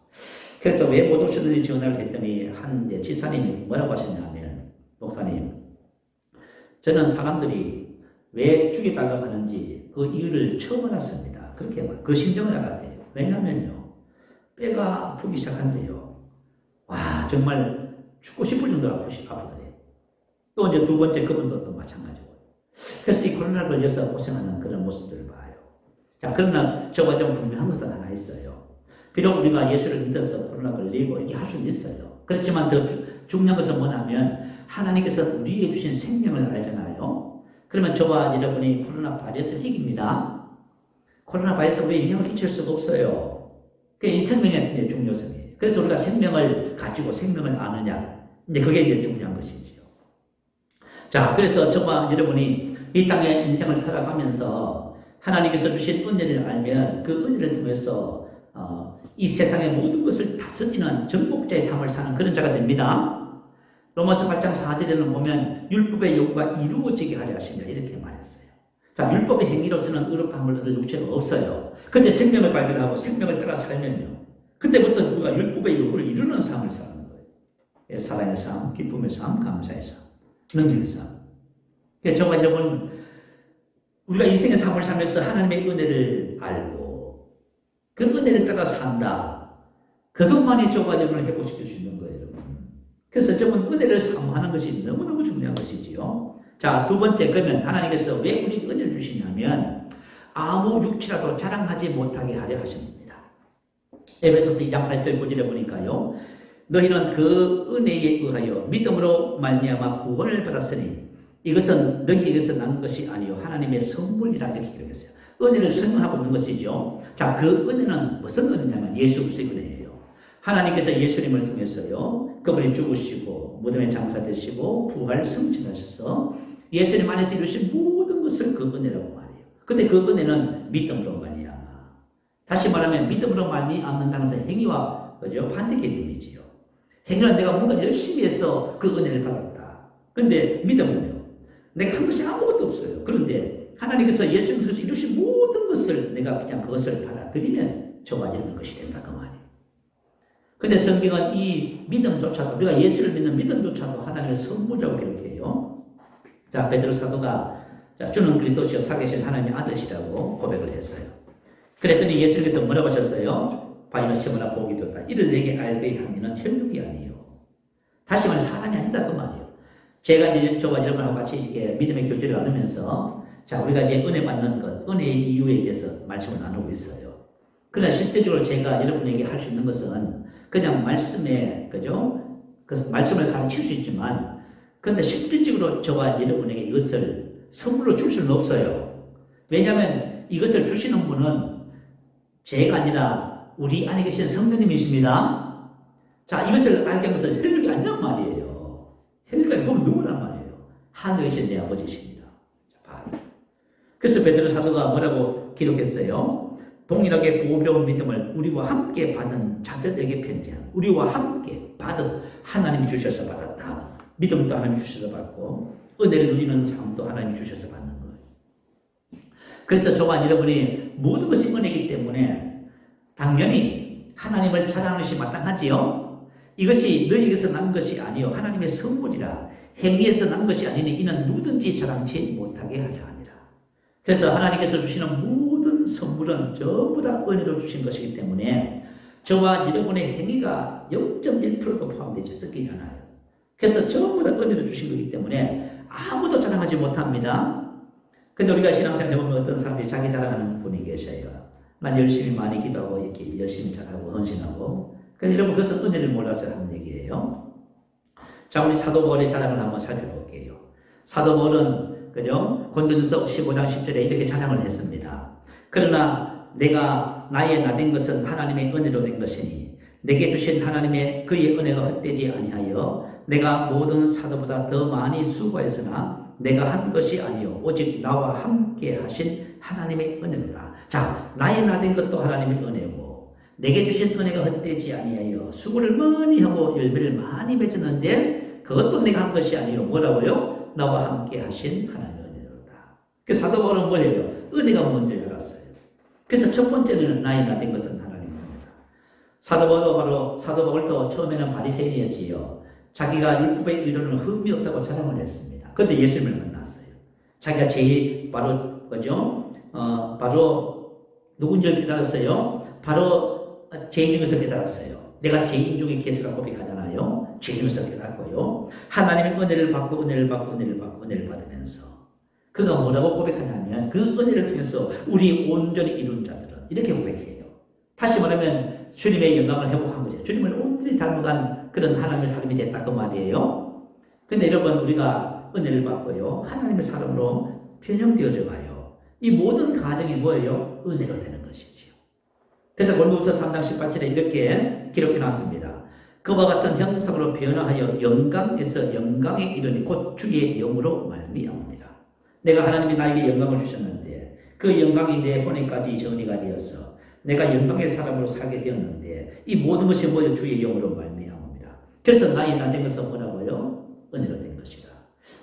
그래서 왜 못 오셨는지 전화를 했더니 한 집사님이 뭐라고 하셨냐면, 목사님, 저는 사람들이 왜 죽여달라고 하는지 그 이유를 처음 알았습니다. 그렇게 그 심정을 알았대요. 왜냐면요, 뼈가 아프기 시작한대요. 와, 정말 죽고 싶을 정도로 아프더래요. 또 이제 두 번째 그분도 또 마찬가지고. 그래서 이 코로나 걸려서 고생하는 그런 모습들을 봐요. 자, 그러나 저와 좀 분명한 것은 하나 있어요. 비록 우리가 예수를 믿어서 코로나 걸리고 이게 할 수는 있어요. 그렇지만 더 중요한 것은 뭐냐면 하나님께서 우리에게 주신 생명을 알잖아요. 그러면 저와 여러분이 코로나 바이러스를 이깁니다. 코로나 바이러스 우리에 영향을 끼칠 수가 없어요. 그게 이 생명의 중요성이에요. 그래서 우리가 생명을 가지고 생명을 아느냐. 이제 그게 이제 중요한 것이지요. 자, 그래서 저와 여러분이 이 땅의 인생을 살아가면서 하나님께서 주신 은혜를 알면 그 은혜를 통해서 이 세상의 모든 것을 다스리는 정복자의 삶을 사는 그런 자가 됩니다. 로마서 8장 4절에는 보면 율법의 요구가 이루어지게 하려 하신다 이렇게 말했어요. 자, 율법의 행위로서는 의롭다함을 얻을 육체가 없어요. 근데 생명을 발견하고 생명을 따라 살면요. 그때부터 우리가 율법의 요구를 이루는 삶을 사는 거예요. 사랑의 삶, 기쁨의 삶, 감사의 삶, 능력의 삶. 그래서 저와 여러분, 우리가 인생의 삶을 살면서 하나님의 은혜를 알고 그 은혜를 따라 산다. 그것만이 저와 여러분을 회복시킬 수 있는 거예요, 여러분. 그래서 저는 은혜를 사모하는 것이 너무너무 중요한 것이지요. 자, 두 번째, 그러면 하나님께서 왜 우리에게 은혜를 주시냐면 아무 육체라도 자랑하지 못하게 하려 하십니다. 에베소서 2장 8절 9절에 보니까요. 너희는 그 은혜에 의하여 믿음으로 말미암아 구원을 받았으니 이것은 너희에게서 난 것이 아니요 하나님의 선물이라 이렇게 기록했어요. 은혜를 설명하고 있는 것이죠. 자, 그 은혜는 무슨 은혜냐면 예수 그리스도의 은혜예요. 하나님께서 예수님을 통해서요. 그분이 죽으시고 무덤에 장사되시고 부활 승천하셔서 예수님 안에서 이루신 모든 것을 그 은혜라고 말해요. 근데 그 은혜는 믿음으로 말미암아. 다시 말하면 믿음으로 말미암는다는 것은 행위와 그죠? 반대 개념이지요. 행위는 내가 뭔가 열심히 해서 그 은혜를 받았다. 근데 믿음은요. 내가 한 것이 아무것도 없어요. 그런데 하나님께서 예수님께서 이루신 모든 것을 내가 그냥 그것을 받아들이면 저와 이루는 것이 된다 그 말이에요. 근데 성경은 이 믿음조차도, 우리가 예수를 믿는 믿음조차도 하나님의 선물이라고 기록해요. 자, 베드로 사도가 주는 그리스도시여 살아계신 하나님의 아들이시라고 고백을 했어요. 그랬더니 예수님께서 뭐라고 하셨어요? 바위는 시므나 복이 되었다. 이를 내게 알게 하면은 혈육이 아니에요. 다시 말해 사람이 아니다 그 말이에요. 제가 이제 저와 여러분하고 같이 이렇게 믿음의 교제를 나누면서 자, 우리가 이제 은혜 받는 것, 은혜의 이유에 대해서 말씀을 나누고 있어요. 그러나 실제적으로 제가 여러분에게 할 수 있는 것은 그냥 말씀에, 그죠? 그 말씀을 가르칠 수 있지만, 그런데 실질적으로 저와 여러분에게 이것을 선물로 줄 수는 없어요. 왜냐하면 이것을 주시는 분은 제가 아니라 우리 안에 계신 성령님이십니다. 자, 이것을 알게 한 것은 혈육이 아니란 말이에요. 혈육이 아니고 누구란 말이에요? 하늘에 계신 내 아버지십니다. 그래서 베드로 사도가 뭐라고 기록했어요? 동일하게 보배로운 믿음을 우리와 함께 받은 자들에게 편지한, 우리와 함께 받은, 하나님이 주셔서 받았다. 믿음도 하나님이 주셔서 받고 은혜를 누리는 삶도 하나님이 주셔서 받는 거예요. 그래서 저와 여러분이 모든 것이 은혜이기 때문에 당연히 하나님을 자랑하는 것이 마땅하지요. 이것이 너희에게서 난 것이 아니요 하나님의 선물이라 행위에서 난 것이 아니니 이는 누구든지 자랑치 못하게 하려 합니다. 그래서 하나님께서 주시는 모든 선물은 전부 다 은혜로 주신 것이기 때문에 저와 여러분의 행위가 0.1%도 포함되지 섞이지 않아요. 그래서 전부 다 은혜로 주신 거기 때문에 아무도 자랑하지 못합니다. 근데 우리가 신앙생활 해보면 어떤 사람들이 자기 자랑하는 분이 계셔요. 난 열심히 많이 기도하고 이렇게 열심히 잘하고 헌신하고. 근데 여러분 그것은 은혜를 몰라서 하는 얘기예요. 자, 우리 사도 바울의 자랑을 한번 살펴볼게요. 사도 바울은 그죠? 고린도전서 15장 10절에 이렇게 자랑을 했습니다. 그러나 내가 나의 나된 것은 하나님의 은혜로 된 것이니 내게 주신 하나님의 그의 은혜가 헛되지 아니하여 내가 모든 사도보다 더 많이 수고했으나 내가 한 것이 아니요 오직 나와 함께 하신 하나님의 은혜로다. 자, 나의 나된 것도 하나님의 은혜고 내게 주신 은혜가 헛되지 아니하여 수고를 많이 하고 열매를 많이 맺었는데 그것도 내가 한 것이 아니요 뭐라고요? 나와 함께 하신 하나님의 은혜로다. 그 사도 바울은 뭐예요? 은혜가 뭔지 알았어요. 그래서 첫 번째는 나의 나된 것은 하나님의 은혜다. 사도 바울도 처음에는 바리새인이었지요. 자기가 율법의 의로는 흠이 없다고 자랑을 했습니다. 그런데 예수님을 만났어요. 자기가 제일 바로 그죠? 바로 누군지를 깨달았어요. 바로 죄인인 것을 깨달았어요. 내가 죄인 중에 개수라고 고백하잖아요. 죄인인 것을 깨달았고요. 하나님의 은혜를 받고 은혜를 받고 은혜를 받고 은혜를 받으면서 그가 뭐라고 고백하냐면 그 은혜를 통해서 우리 온전히 이룬 자들은 이렇게 고백해요. 다시 말하면 주님의 영광을 회복한 거죠. 주님을 온전히 닮아간 그런 하나님의 사람이 됐다 그 말이에요. 근데 여러분 우리가 은혜를 받고요. 하나님의 사람으로 변형되어져 가요. 이 모든 과정이 뭐예요? 은혜로 되는 것이지요. 그래서 고린도후서 3장 18절에 이렇게 기록해 놨습니다. 그와 같은 형상으로 변화하여 영광에서 영광에 이르니 곧 주의 영으로 말미암습니다. 내가 하나님이 나에게 영광을 주셨는데 그 영광이 내 혼에까지 전이가 되어서 내가 영광의 사람으로 살게 되었는데 이 모든 것이 모두 주의 영으로 말미암습니다. 그래서 나의 나된 것은 뭐라고요? 은혜로 된 것이다.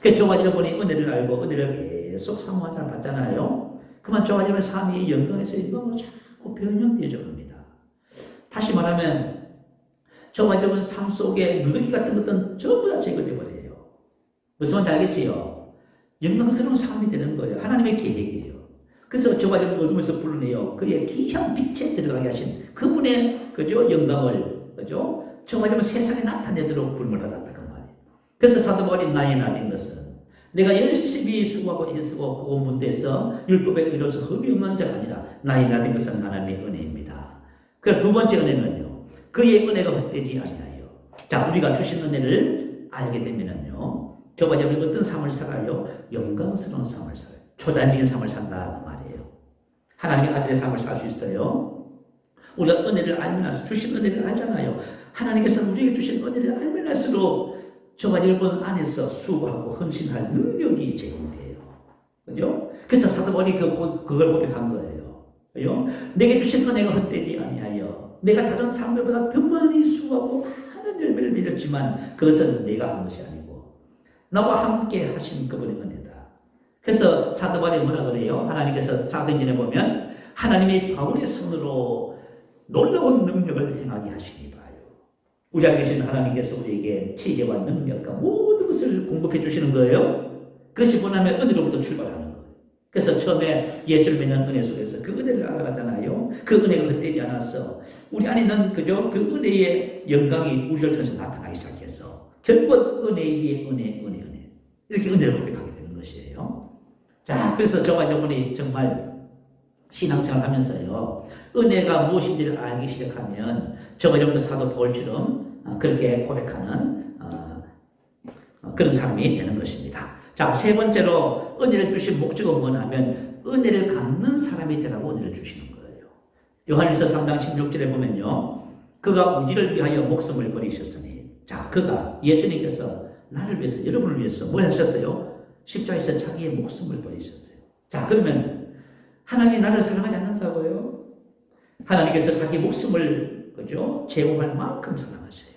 그래서 저와 여러분이 은혜를 알고 은혜를 계속 사모하자 받잖아요. 그만 저와 여러분의 삶이 영광에서 영광으로 자꾸 변형되어져 갑니다. 다시 말하면 저와 여러분 삶 속에 누더기 같은 것들은 전부 다 제거되어 버려요. 무슨 말인지 알겠지요? 영광스러운 삶이 되는 거예요. 하나님의 계획이에요. 그래서 저와 여러분 어둠에서 불러내요. 그의 귀한 빛에 들어가게 하신 그분의 그죠 영광을 그죠 저와 여러분 세상에 나타내도록 부름을 받았다 그 말이에요. 그래서 사도 바울이 나의 나된 것은 내가 열심히 수고하고 애쓰고 고문돼서 율법에 이뤄서 흠이 없는 자가 아니라 나의 나된 것은 하나님의 은혜입니다. 그리고 두 번째 은혜는요. 그의 은혜가 헛되지 아니하여. 자, 우리가 주신 은혜를 알게 되면은요. 저와 여러분이 어떤 삶을 살아요? 영광스러운 삶을 살아요. 초자연적인 삶을 산다 그 말이에요. 하나님의 아들의 삶을 살 수 있어요. 우리가 은혜를 알면 할수록 주신 은혜를 알잖아요. 하나님께서 우리에게 주신 은혜를 알면 할수록 저와 여러분 안에서 수고하고 헌신할 능력이 제공돼요. 그죠? 그래서 사도 바울이 그걸 고백한 거예요. 그죠? 내게 주신 은혜가 헛되지 아니하여 내가 다른 사람들보다 더 많이 수고하고 많은 열매를 맺었지만 그것은 내가 한 것이 아니고 나와 함께 하신 그분의 은혜다. 그래서 사도 바울이 뭐라 그래요? 하나님께서 사도행전에 보면 하나님이 바울의 손으로 놀라운 능력을 행하게 하시니 봐요. 우리 안에 계신 하나님께서 우리에게 지혜와 능력과 모든 것을 공급해 주시는 거예요. 그것이 뭐냐면 은혜로부터 출발하는 거예요. 그래서 처음에 예수를 믿는 은혜 속에서 그 은혜를 알아가잖아요. 그 은혜가 헛되지 않았어. 우리 안에는 그저 그 은혜의 영광이 우리를 통해서 나타나기 시작해서 결국 은혜 위에 은혜 이렇게 은혜를 고백하게 되는 것이에요. 자, 그래서 저와 여러분이 정말 신앙생활 하면서요, 은혜가 무엇인지를 알기 시작하면 저와 여러분도 사도 바울처럼 그렇게 고백하는 그런 사람이 되는 것입니다. 자, 세 번째로 은혜를 주신 목적은 뭐냐면 은혜를 갚는 사람이 되라고 은혜를 주시는 거예요. 요한일서 3장 16절에 보면요, 그가 우리를 위하여 목숨을 버리셨으니, 자, 그가 예수님께서 나를 위해서, 여러분을 위해서 뭘 하셨어요? 십자가에서 자기의 목숨을 버리셨어요. 자, 그러면 하나님이 나를 사랑하지 않는다고요? 하나님께서 자기 목숨을 그죠? 제공할 만큼 사랑하셔요.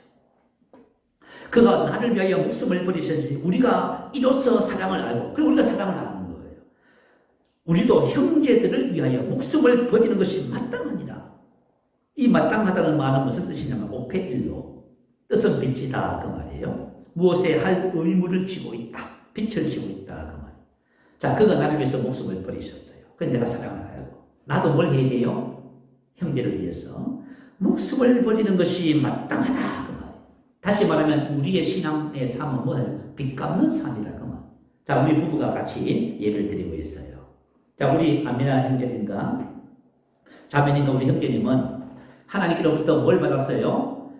그가 나를 위하여 목숨을 버리셨으니 우리가 이로써 사랑을 알고, 그리고 우리가 사랑을 아는 거예요. 우리도 형제들을 위하여 목숨을 버리는 것이 마땅하니라. 이 마땅하다는 말은 무슨 뜻이냐면 오페일로, 뜻은 빛이다 그 말이에요. 무엇에 할 의무를 지고 있다, 빛을 지고 있다 그 말. 자, 그가 나를 위해서 목숨을 버리셨어요. 그래서 내가 사랑을 하고, 나도 뭘 해야 돼요? 형제를 위해서 목숨을 버리는 것이 마땅하다 그 말. 다시 말하면 우리의 신앙의 삶은 뭐예요? 빚 갚는 삶이다 그 말. 자, 우리 부부가 같이 예배를 드리고 있어요. 자, 우리 아미나 형제님과 자매님과 우리 형제님은 하나님께로부터 뭘 받았어요?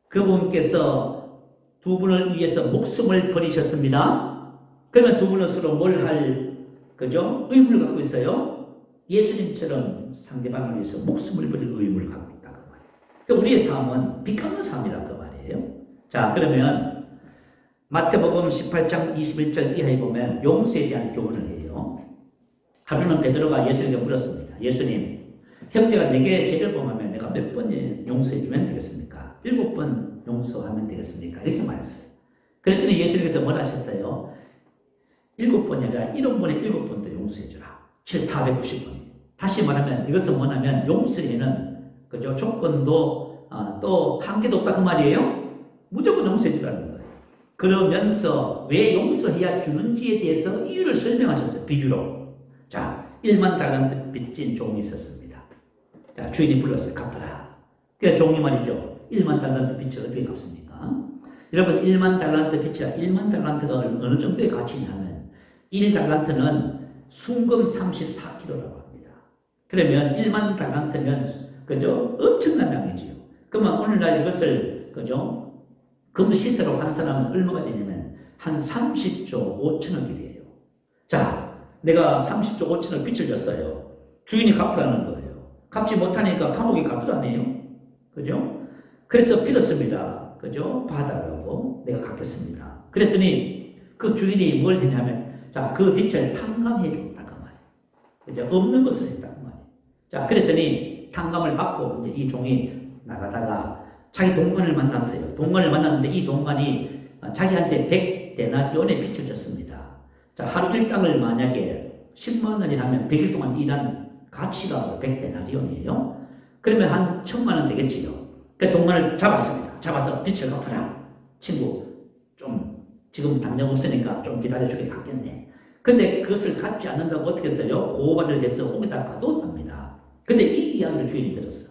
그분께서 두 분을 위해서 목숨을 버리셨습니다. 그러면 두 분은 서로 뭘 할, 그죠? 의무를 갖고 있어요. 예수님처럼 상대방을 위해서 목숨을 버릴 의무를 갖고 있다 그 말이에요. 그러니까 우리의 삶은 빚 갚는 삶이다 그 말이에요. 자, 그러면 마태복음 18장 21절 이하에 보면 용서에 대한 교훈을 해요. 하루는 베드로가 예수님께 물었습니다. 예수님, 형제가 내게 죄를 범하면 내가 몇 번 용서해 주면 되겠습니까? 7번 용서하면 되겠습니까? 이렇게 말했어요. 그랬더니 예수님께서 뭘 하셨어요? 7번이 아니라 1원분에 7번도 용서해 주라. 490번. 다시 말하면 이것은 뭐냐면 용서에는 그죠? 조건도 또 한계도 없다 그 말이에요. 무조건 용서해 주라는 거예요. 그러면서 왜 용서해야 주는지에 대해서 이유를 설명하셨어요. 비유로. 자, 1만 달란트 빚진 종이 있었습니다. 자, 주인이 불렀어요. 갚아라. 그 종이 말이죠. 1만 달란트 빚을 어떻게 갚습니까? 여러분, 1만 달란트 빚이라 1만 달란트가 어느 정도의 가치냐면 1달란트는 순금 34kg라고 합니다. 그러면 1만 달란트면 그죠? 엄청난 양이지요. 그러면 오늘날 이것을 그죠? 금 시세로 환산하면 얼마가 되냐면 한 30조 5천억이 돼요. 자, 내가 30조 5천억 빚을 졌어요. 주인이 갚으라는 거예요. 갚지 못하니까 감옥에 가두라네요. 그죠? 그래서 빌었습니다. 그죠? 봐달라고 내가 갚겠습니다. 그랬더니 그 주인이 뭘 했냐면, 자, 그 빚을 탕감해 줬다 그 말이에요. 그죠? 없는 것을 했다 그 말이에요. 자, 그랬더니 탕감을 받고 이제 이 종이 나가다가 자기 동관을 만났어요. 동관을 만났는데 이 동관이 자기한테 100데나리온의 빚을 졌습니다. 자, 하루 일당을 만약에 10만 원이라면 100일 동안 일한 가치가 100데나리온이에요. 그러면 한 1,000만 원 되겠지요. 그 동관을 잡았습니다. 잡아서 빚을 갚아라. 친구, 좀 지금 당장 없으니까 좀 기다려주게 갚겠네. 근데 그것을 갚지 않는다고 어떻게 했어요? 고발을 해서 옥에다 가뒀답니다. 근데 이 이야기를 주인이 들었어.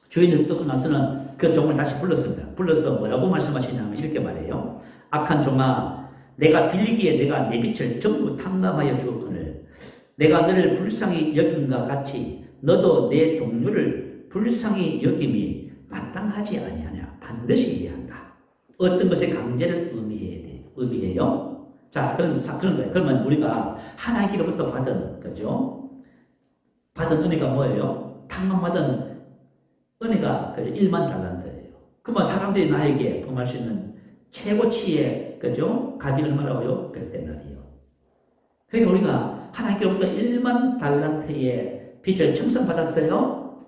주인이 듣고 나서는 그 종을 다시 불렀습니다. 불러서 뭐라고 말씀하시냐면 이렇게 말해요. 악한 종아, 내가 빌리기에 내가 내 빚을 전부 탕감하여 주었거늘 내가 너를 불쌍히 여김과 같이 너도 내 동료를 불쌍히 여김이 마땅하지 아니하냐. 반드시 해야 한다. 어떤 것의 강제를 의미해요. 자, 그런 거예요. 그러면 우리가 하나님께로부터 받은, 그죠? 받은 은혜가 뭐예요? 탕감받은 은혜가 1만 달란트예요. 그러면 사람들이 나에게 범할 수 있는 최고치의, 그죠? 값이 얼마라고요? 100데나리온. 그러니까 우리가 하나님께로부터 1만 달란트의 빚을 청산받았어요?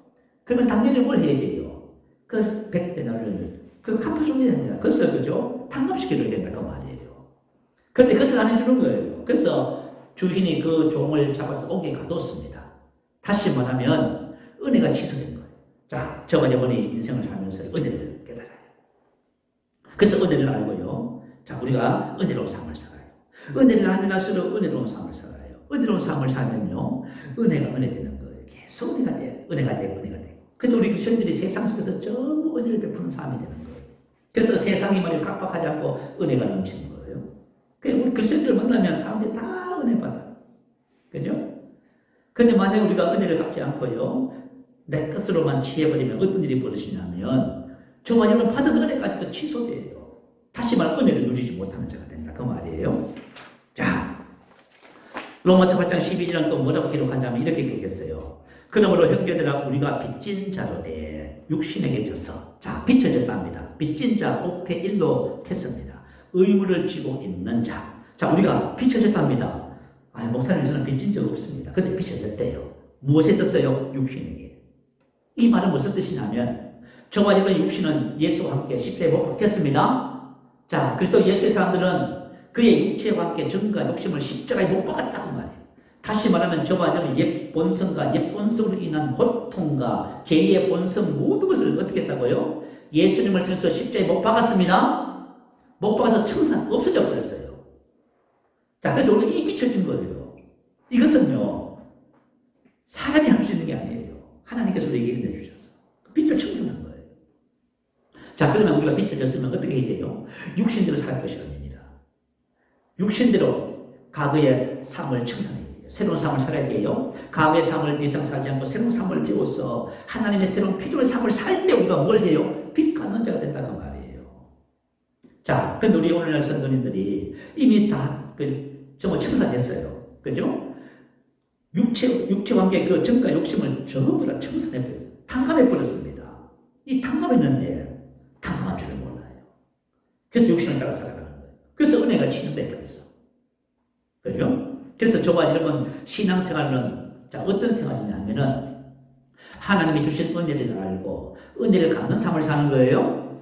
그러면 당연히 뭘 해야 돼요? 그 100데나리온을 그 갚아줘야 됩니다. 그래서 그죠? 탕감시켜줘야 된다 그 말이에요. 그런데 그것을 안 해주는 거예요. 그래서 주인이 그 종을 잡아서 옥에 가뒀습니다. 다시 말하면 은혜가 취소된 거예요. 자, 저와 여러분이 인생을 살면서 은혜를 깨달아요. 그래서 은혜를 알고요. 자, 우리가 은혜로운 삶을 살아요. 은혜를 알면 알수록 은혜로운 삶을 살아요. 은혜로운 삶을 살면요, 은혜가 은혜 되는 거예요. 계속 은혜가 돼, 은혜가 되고, 은혜가 되고. 그래서 우리 크리스천들이 세상 속에서 전부 은혜를 베푸는 삶이 되는 거예요. 그래서 세상이 말이 깍박하지 않고 은혜가 넘치는 거예요. 그래서 우리 크리스천들을 만나면 사람들이 다 은혜 받아요. 그죠? 근데 만약 우리가 은혜를 갖지 않고요, 내 것으로만 취해버리면 어떤 일이 벌어지냐면, 저와 여러분 받은 은혜까지도 취소돼요. 다시 말해 은혜를 누리지 못하는 자가 된다. 그 말이에요. 자, 로마서 8장 12절은 또 뭐라고 기록하냐면 이렇게 기록했어요. 그러므로 형제들아 우리가 빚진 자로 돼 육신에게 져서, 자, 빚혀졌답니다. 빚진 자 옥패 일로 텄습니다. 의무를 지고 있는 자. 자, 우리가 빚혀졌답니다. 아니, 목사님 저는 빚진 적 없습니다. 근데 빚혀졌대요. 무엇에 졌어요? 육신에게. 이 말은 무슨 뜻이냐면, 저와 여러분의 육신은 예수와 함께 십자가에 못 박혔습니다. 자, 그래서 예수의 사람들은 그의 육체와 함께 정과 욕심을 십자가에 못 박았다고 말해요. 다시 말하면 저와 여러분 옛 본성과 옛 본성으로 인한 고통과 제2의 본성 모든 것을 어떻게 했다고요? 예수님을 통해서 십자가에 못 박았습니다. 못 박아서 청산 없어져 버렸어요. 자, 그래서 우리가 이 비춰진 거예요. 이것은요, 사람이 할 수 있는 게 아니에요. 하나님께서 우리에게 은혜 주셔서 빛을 청산한 거예요. 자, 그러면 우리가 빛을 졌으면 어떻게 해야 돼요? 육신대로 살 것이 아닙니다. 육신대로 과거의 삶을 청산해야 돼요. 새로운 삶을 살아야 돼요. 과거의 삶을 더 이상 살지 않고 새로운 삶을 배워서 하나님의 새로운 피조의 삶을 살 때 우리가 뭘 해요? 빛 갖는 자가 된다고 말이에요. 자, 근데 우리 오늘날 성도님들이 이미 다 정말 청산했어요. 그죠? 육체와 함께 그 정과 욕심을 전부 다 청산해버렸어요. 탕감해버렸습니다. 이 탕감했는데 탕감한 줄을 몰라요. 그래서 육신을 따라 살아가는 거예요. 그래서 은혜가 취소돼버렸어. 그죠? 그래서 저와 여러분 신앙생활은, 자, 어떤 생활이냐면은 하나님이 주신 은혜를 알고 은혜를 갚는 삶을 사는 거예요.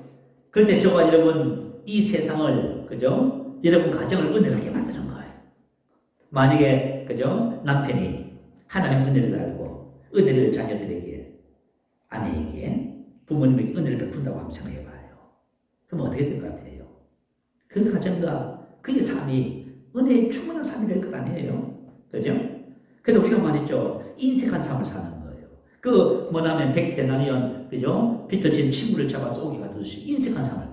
그런데 저와 여러분 이 세상을, 그죠? 여러분 가정을 은혜롭게 만드는 거예요. 만약에, 그죠? 남편이 하나님의 은혜를 알고 은혜를 자녀들에게, 아내에게, 부모님에게 은혜를 베푼다고 한번 생각해봐요. 그럼 어떻게 될 것 같아요? 그 가정과 그의 삶이 은혜에 충만한 삶이 될 것 아니에요? 그죠? 근데 우리가 말이죠, 인색한 삶을 사는 거예요. 그 뭐냐면 백대나리온, 그죠? 빚어진 친구를 잡아서 오게 가듯이 인색한 삶을.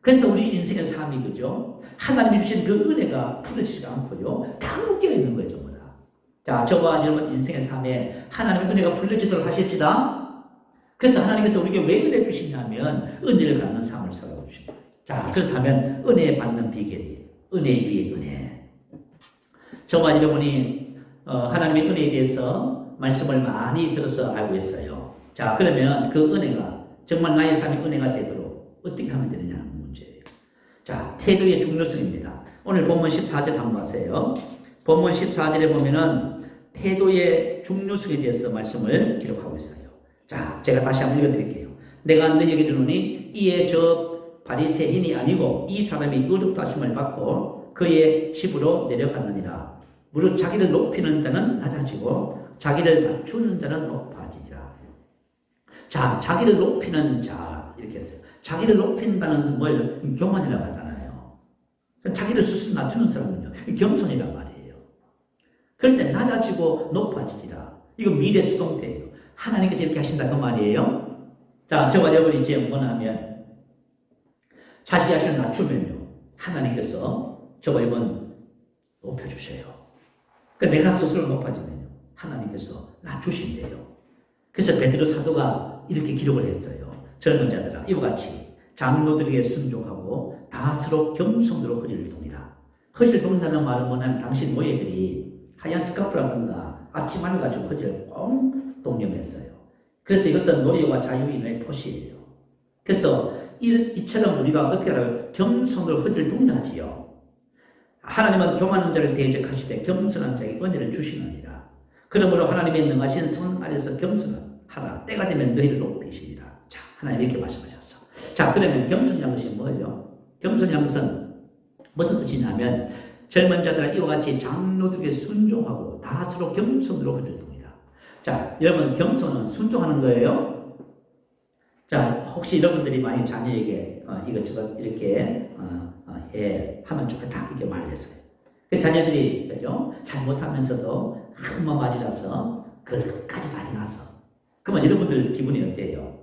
그래서 우리 인생의 삶이, 그죠? 하나님이 주신 그 은혜가 풀어지지 않고요, 다 묶여 있는 거예요, 전부 다. 자, 저와 여러분 인생의 삶에 하나님의 은혜가 풀려지도록 하십시다. 그래서 하나님께서 우리에게 왜 은혜 주시냐면 은혜를 갖는 삶을 살아주신 거예요. 자, 그렇다면 은혜 받는 비결이 은혜 위에 은혜. 저와 여러분이 하나님의 은혜에 대해서 말씀을 많이 들어서 알고 있어요. 자, 그러면 그 은혜가 정말 나의 삶이 은혜가 되도록 어떻게 하면 되느냐 하는 문제예요. 자, 태도의 중요성입니다. 오늘 본문 14절 한번 보세요. 본문 14절에 보면은 태도의 중요성에 대해서 말씀을 기록하고 있어요. 자, 제가 다시 한번 읽어드릴게요. 내가 너희에게 주노니 이에 저 바리새인이 아니고 이 사람이 의롭다 하심을 받고 그의 집으로 내려갔느니라. 무릇 자기를 높이는 자는 낮아지고 자기를 낮추는 자는 높아지리라. 자, 자기를 높이는 자, 이렇게 했어요. 자기를 높인다는 걸 교만이라고 하잖아요. 자기를 스스로 낮추는 사람은요, 겸손이란 말이에요. 그럴 때 낮아지고 높아지리라. 이거 미래 수동태예요. 하나님께서 이렇게 하신다 그 말이에요. 자, 저와 여러분이 이제 뭐냐면 자기 자신을 낮추면요, 하나님께서 저와 여러분 높여주세요. 그러니까 내가 스스로 높아지면요, 하나님께서 낮추신대요. 그래서 베드로 사도가 이렇게 기록을 했어요. 젊은 자들아, 이와 같이 장로들에게 순종하고 다스로 겸손으로 허리를 동이라. 허리를 동인다는 말은 뭐냐면 당신 노예들이 하얀 스카프라든가 앞치마를 가지고 허리를 꽁 동념했어요. 그래서 이것은 노예와 자유인의 표시예요. 그래서 이처럼 우리가 어떻게 알아요? 겸손으로 허리를 동일하지요. 하나님은 교만한 자를 대적하시되 겸손한 자에게 은혜를 주시느니라. 그러므로 하나님의 능하신 손 아래서 겸손하라. 때가 되면 너희를 높이시리라. 자, 하나님 이렇게 말씀하셨어. 자, 그러면 겸손이라는 것이 뭐예요? 겸손이라는 것은 무슨 뜻이냐면 젊은 자들아 이와 같이 장로들에게 순종하고 다스로 겸손으로 허리를 동이라. 자, 여러분 겸손은 순종하는 거예요? 자, 혹시 여러분들이 만약 자녀에게 이것저것 이렇게 하면 좋겠다 이렇게 말을 했어요. 그 자녀들이 그죠? 잘못하면서도 엄마 말이라서 그걸 끝까지 다 해놨어. 그러면 여러분들 기분이 어때요?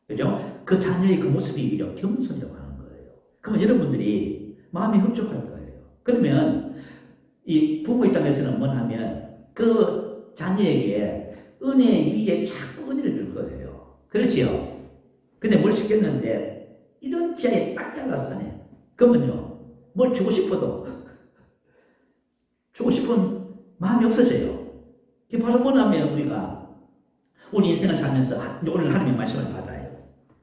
그죠? 그 자녀의 그 모습이 겸손이라고 하는 거예요. 그러면 여러분들이 마음이 흡족할 거예요. 그러면 이 부모 입장에서는 뭐 하면 그 자녀에게 은혜 위에 자꾸 은혜를 줄 거예요. 그렇지요? 근데 뭘 시켰는데 이런 지하에 딱 잘라서 하네. 그러면요, 뭘 주고 싶어도 주고 싶은 마음이 없어져요. 그게 바로 뭐냐면 우리 인생을 살면서 오늘 하나님의 말씀을 받아요.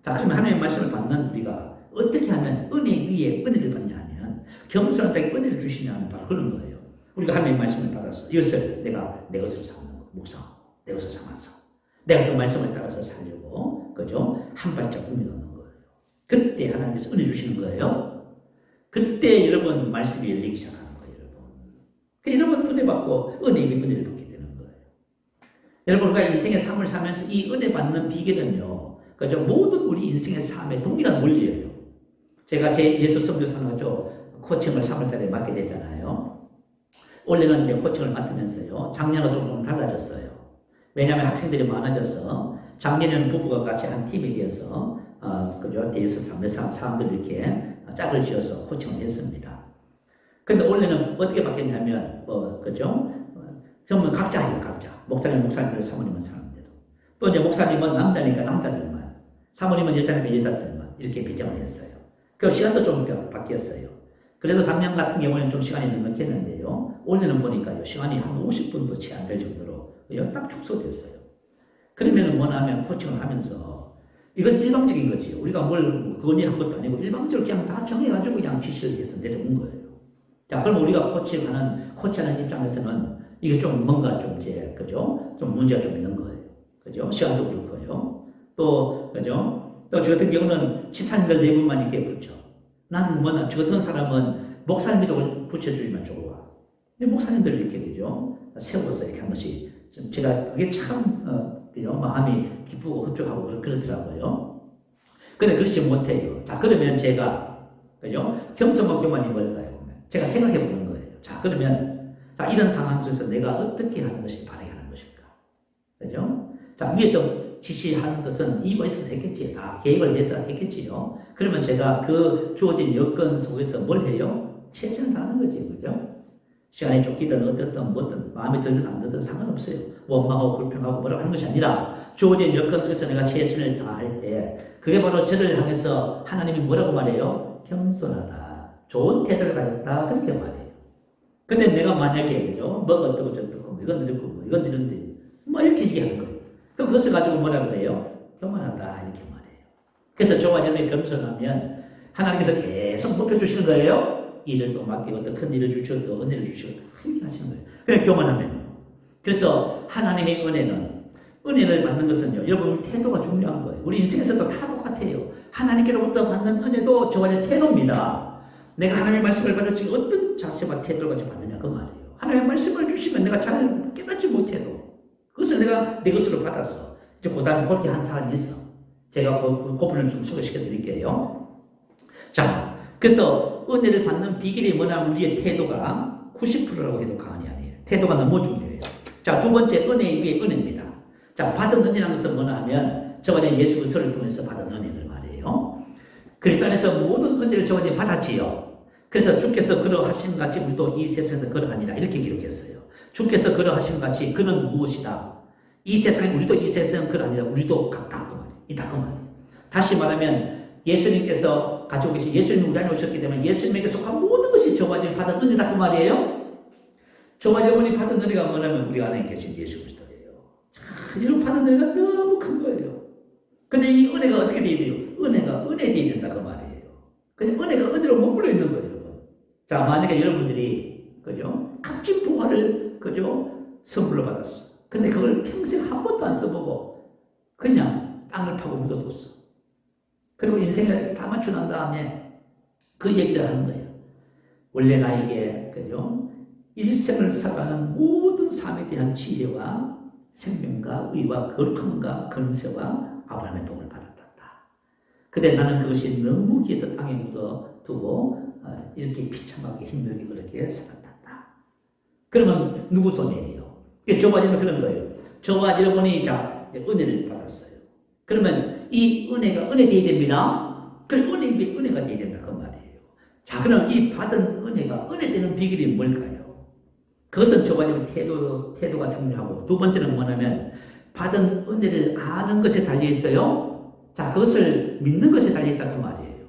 자, 그러면 하나님의 말씀을 받는 우리가 어떻게 하면 은혜 위에 은혜를 받냐 하면 겸손한 자에게 은혜를 주시냐는 바로 그런 거예요. 우리가 하나님의 말씀을 받았어. 이것을 내가 내 것으로 삼는 거, 묵상하고 내 것으로 삼았어. 내가 그 말씀을 따라서 살려고, 그죠? 한 발짝 움직이는 거예요. 그때 하나님께서 은혜 주시는 거예요. 그때 여러분 말씀이 열리기 시작하는 거예요, 여러분. 여러분 은혜 받고 은혜 위에 은혜를 받게 되는 거예요. 여러분, 우리가 인생의 삶을 살면서 이 은혜 받는 비결은요, 그죠? 모든 우리 인생의 삶의 동일한 원리예요. 제가 제 예수 선교사로 코칭을 3월달에 맡게 됐잖아요. 원래는 이제 코칭을 맡으면서요, 작년하고 좀 달라졌어요. 왜냐하면 학생들이 많아져서 작년에는 부부가 같이 한 팀이 되어서 그죠? 대여섯 사람들 이렇게 짝을 지어서 코칭을 했습니다. 근데 원래는 어떻게 바뀌었냐면 그죠? 전부 각자예요, 각자. 목사님은 사모님은 사모님대로. 또 이제 목사님은 남자니까 남자들만, 사모님은 여자니까 여자들만 이렇게 배정을 했어요. 그 시간도 좀 바뀌었어요. 그래도 작년 같은 경우에는 좀 시간이 넉넉했는데요. 올해는 보니까요, 시간이 한 50분도 채 안 될 정도로 딱 축소됐어요. 그러면 뭐냐면 코칭을 하면서 이건 일방적인 거지. 우리가 뭘 건의한 것도 아니고 일방적으로 그냥 다 정해가지고 그냥 지시를 해서 내려온 거예요. 자, 그럼 우리가 코치하는 입장에서는 이게 좀 뭔가 좀 그죠? 좀 문제가 좀 있는 거예요. 그죠? 시간도 그렇고요. 또, 그죠? 또 저 같은 경우는 집사님들 4분만 이렇게 붙여. 저 같은 사람은 목사님들도 붙여주면 좋아. 근데 목사님들을 이렇게, 그죠? 세워서 이렇게 한 번씩. 제가 그게 참, 그죠? 마음이 기쁘고 흡족하고 그렇더라고요. 근데 그렇지 못해요. 자, 그러면 제가, 그죠? 겸손과 교만이 뭘까요? 제가 생각해 보는 거예요. 자, 그러면, 자, 이런 상황 속에서 내가 어떻게 하는 것이 바르게 하는 것일까? 그죠? 자, 위에서 지시한 것은 이유가 있어서 했겠지. 다 계획을 해서 했겠지요. 그러면 제가 그 주어진 여건 속에서 뭘 해요? 최선을 다하는 거지. 그죠? 시간이 쫓기든 어떻든 뭐든 마음에 들든 안 들든 상관없어요. 원망하고 불평하고 뭐라고 하는 것이 아니라 주어진 여건 속에서 내가 최선을 다할 때 그게 바로 저를 향해서 하나님이 뭐라고 말해요? 겸손하다. 좋은 태도를 가졌다. 그렇게 말해요. 근데 내가 만약에, 그죠? 뭐가 어떻고 저떻고, 이건 이렇고, 이건 이런데, 뭐 이렇게 얘기하는 거예요. 그럼 그것을 가지고 뭐라 그래요? 교만하다. 이렇게 말해요. 그래서 저와 여러분이 겸손하면 하나님께서 계속 높여주시는 거예요. 일을 또 맡기고 또 큰 일을 주시고 또 은혜를 주시고 이렇게 하시는 거예요. 그냥 교만하면요. 그래서 하나님의 은혜를 받는 것은요, 여러분 태도가 중요한 거예요. 우리 인생에서도 다 똑같아요. 하나님께로부터 받는 은혜도 저와의 태도입니다. 내가 하나님의 말씀을 받을 때 어떤 자세와 태도를 가지고 받느냐 그 말이에요. 하나님의 말씀을 주시면 내가 잘 깨닫지 못해도 그것을 내가 내 것으로 받았어. 이제 그다음에 그렇게 한 사람이 있어. 제가 그 분을 좀 소개시켜 드릴게요. 자, 그래서 은혜를 받는 비결이 뭐냐, 우리의 태도가 90%라고 해도 과언이 아니에요. 태도가 너무 중요해요. 자, 두 번째, 은혜 위에 은혜입니다. 자, 받은 은혜라는 것은 뭐냐 하면 저번에 예수 그리스도를 통해서 받은 은혜를 말해요. 그리스도 안에서 모든 은혜를 저번에 받았지요. 그래서 주께서 그러하신 같이 우리도 이 세상에서 그러하니라 이렇게 기록했어요. 주께서 그러하신 같이 그는 무엇이다. 이 세상에 우리도 이 세상은 그러하니라 우리도 같다 그 말이에요. 이다 그 말이에요. 다시 말하면 예수님께서 가지고 계신 예수님이 우리 안에 오셨기 때문에 예수님에게 속한 모든 것이 저와 여러분이 받은 은혜다 그 말이에요. 저와 여러분이 받은 은혜가 뭐냐면 우리 안에 계신 예수 그리스도예요. 자, 여러분 받은 은혜가 너무 큰 거예요. 근데 이 은혜가 어떻게 돼야 돼요? 은혜가 은혜 돼야 된다 그 말이에요. 그냥 은혜가 은혜로 머물러 있는 거예요, 여러분. 자, 만약에 여러분들이 그죠? 값진 부활을 그죠? 선물로 받았어. 근데 그걸 평생 한 번도 안 써보고 그냥 땅을 파고 묻어뒀어. 그리고 인생을 다 맞추 난 다음에 그 얘기를 하는 거예요. 원래 나에게 그죠? 일생을 살아가는 모든 삶에 대한 지혜와 생명과 의와 거룩함과 건세와 아브라함의 복을 받았다. 근데 나는 그것이 너무 귀해서 땅에 묻어두고 이렇게 비참하게 힘들게 그렇게 살았다. 그러면 누구 손해예요? 저와 여러분 그런 거예요. 저와 여러분이 자 은혜를 받았어요. 그러면 이 은혜가 은혜 돼야 됩니다. 그 은혜가 돼야 된다 그 말이에요. 자 그럼 이 받은 은혜가 은혜 되는 비결이 뭘까요? 그것은 저와 여러분 태도가 중요하고 두 번째는 뭐냐면 받은 은혜를 아는 것에 달려 있어요. 자 그것을 믿는 것에 달려 있다 그 말이에요.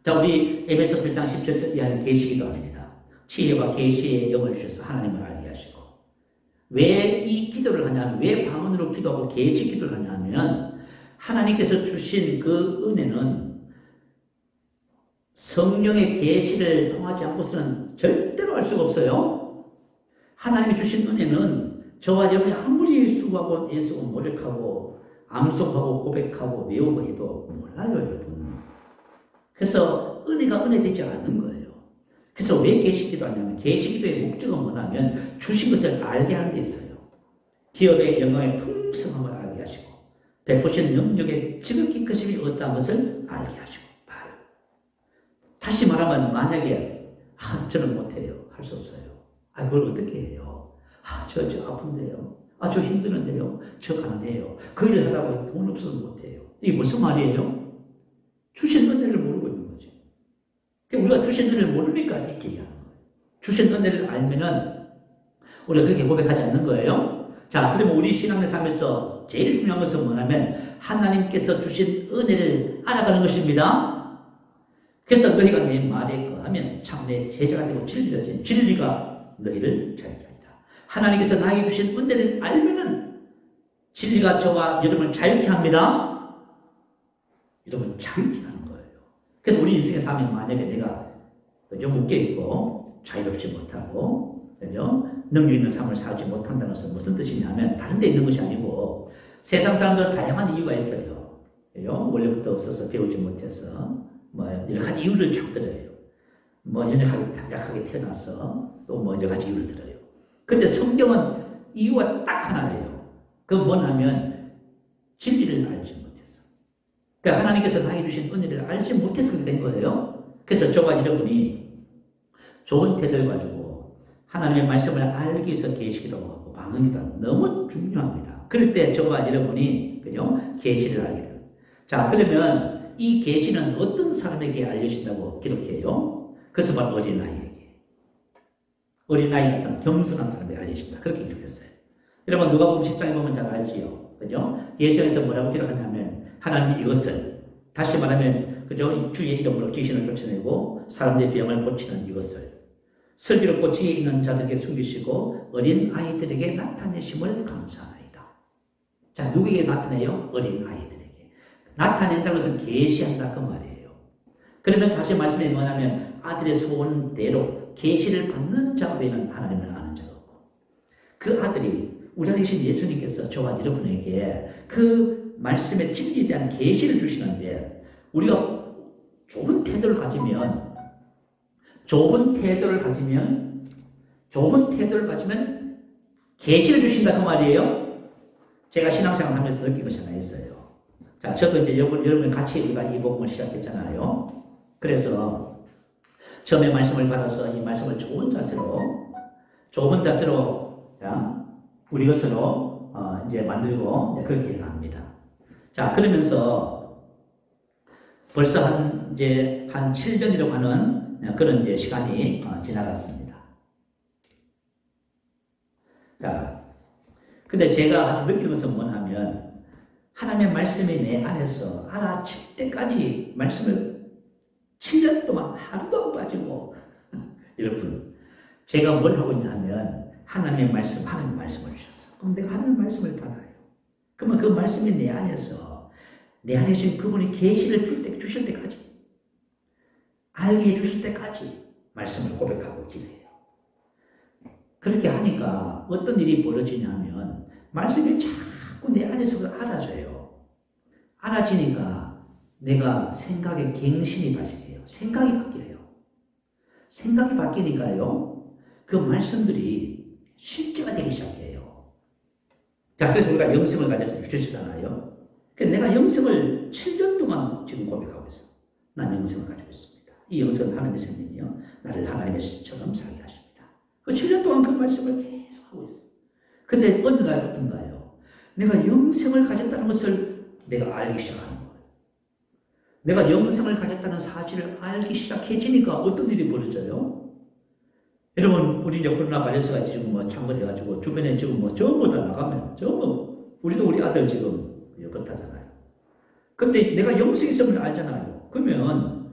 자 우리 에베소서 1장 17절 이하는 계시기도 합니다. 지혜와 계시의 영을 주셔서 하나님을 알게 하시고 왜 이 기도를 하냐면 왜 방언으로 기도하고 계시 기도를 하냐면 하나님께서 주신 그 은혜는 성령의 계시를 통하지 않고서는 절대로 알 수가 없어요. 하나님이 주신 은혜는 저와 여러분이 아무리 수고하고 애쓰고 노력하고 암송하고 고백하고 외우고 해도 몰라요 여러분. 그래서 은혜가 은혜되지 않는 거예요. 그래서 왜 계시기도 하냐면 계시기도의 목적은 뭐냐면 주신 것을 알게 하는 데 있어요. 기업의 영광의 풍성함을 알게 하시고 베푸신 능력의 지극히 크심이 어떠한 것을 알게 하시고 봐요. 다시 말하면 만약에 저는 못해요. 할 수 없어요. 그걸 어떻게 해요? 저 아픈데요. 저 힘드는데요. 저 가난해요. 그 일을 하라고 돈 없어서 못해요. 이게 무슨 말이에요? 주신 은혜를 모르고 있는 거지. 우리가 주신 은혜를 모르니까 이렇게 얘기하는 거예요. 주신 은혜를 알면은 우리가 그렇게 고백하지 않는 거예요. 자, 그러면 우리 신앙의 삶에서 제일 중요한 것은 뭐냐면 하나님께서 주신 은혜를 알아가는 것입니다. 그래서 너희가 내 말에 거하면 참 내 제자가 되고 진리가 너희를 자유케 하리라. 하나님께서 나에게 주신 은혜를 알면은 진리가 저와 여러분을 자유케 합니다. 여러분 자유케 하는 거예요. 그래서 우리 인생의 삶이 만약에 내가 그죠 묶여있고 자유롭지 못하고 그죠 능력 있는 삶을 살지 못한다는 것은 무슨 뜻이냐면 다른 데 있는 것이 아니고 세상 사람들은 다양한 이유가 있어요. 그죠? 원래부터 없어서 배우지 못해서 뭐 여러 가지 이유를 자꾸 들어요. 뭐 약하게 태어나서 또 뭐 여러 가지 이유를 들어요. 근데 성경은 이유가 딱 하나예요. 그건 뭐냐면 진리를 알지 못해서. 그러니까 하나님께서 나에게 주신 은혜를 알지 못해서 그렇게 된 거예요. 그래서 저와 여러분이 좋은 태도를 가지고 하나님의 말씀을 알기 위해서 계시기도 하고 방언기도 하고 너무 중요합니다. 그럴 때 저와 여러분이 그죠? 계시를 알게 돼요. 자 그러면 이 계시는 어떤 사람에게 알려진다고 기록해요? 그것은 바로 어린아이에게. 어린아이 같은 겸손한 사람에게 알려진다. 그렇게 기록했어요. 여러분 누가복음 10장에 보면 잘 알지요. 그죠? 예수님께서 뭐라고 기록하냐면 하나님이 이것을 다시 말하면 그죠? 주의 이름으로 귀신을 쫓아내고 사람들의 병을 고치는 이것을 슬기롭고 지혜 있는 자들에게 숨기시고 어린 아이들에게 나타내심을 감사하나이다. 자 누구에게 나타내요? 어린 아이들에게. 나타낸다는 것은 계시한다 그 말이에요. 그러면 사실 말씀이 뭐냐면 아들의 소원대로 계시를 받는 자 외에는 하나님을 아는 자가 없고 그 아들이 우리 안에 계신 예수님께서 저와 여러분에게 그 말씀의 진리에 대한 계시를 주시는데 우리가 좋은 태도를 가지면 계시를 주신다 그 말이에요. 제가 신앙생활 하면서 느낀 것이 하나 있어요. 자, 저도 이제 여러분 같이 우리가 이 복음을 시작했잖아요. 그래서 처음에 말씀을 받아서 이 말씀을 좋은 자세로 우리 것으로 이제 만들고 그렇게 합니다. 자, 그러면서 벌써 한 7년이라고 하는 그런 이제 시간이 지나갔습니다. 자, 근데 제가 느끼는 것은 뭐냐면 하나님의 말씀이 내 안에서 알아챌 때까지 말씀을 7년 동안 하루도 안 빠지고 여러분 제가 뭘 하고 있냐 하면 하나님의 말씀을 주셨어. 그럼 내가 하나님의 말씀을 받아요. 그러면 그 말씀이 내 안에서 내 안에 지금 그분이 계시를 주실 때까지 알게 해주실 때까지 말씀을 고백하고 기도해요. 그렇게 하니까 어떤 일이 벌어지냐면 말씀이 자꾸 내 안에서 알아져요. 알아지니까 내가 생각에 갱신이 발생해요. 생각이 바뀌어요. 생각이 바뀌니까요. 그 말씀들이 실제가 되기 시작해요. 자, 그래서 우리가 영성을 가져주시잖아요. 그러니까 내가 영성을 7년 동안 고백하고 있어. 난 영생을 가지고 있습니다. 이 영생은 하나님의 생명이요 나를 하나님의 신처럼 살게 하십니다. 그 7년 동안 그 말씀을 계속 하고 있어요. 근데 어느 날부터인가요? 내가 영생을 가졌다는 것을 내가 알기 시작하는 거예요. 내가 영생을 가졌다는 사실을 알기 시작해지니까 어떤 일이 벌어져요? 여러분, 우리 이제 코로나 바이러스가 지금 뭐 창궐해가지고 주변에 지금 뭐 전부 다 나가면 전부 우리도 우리 아들 지금 그렇다잖아요. 근데 내가 영생이 있음을 알잖아요. 그러면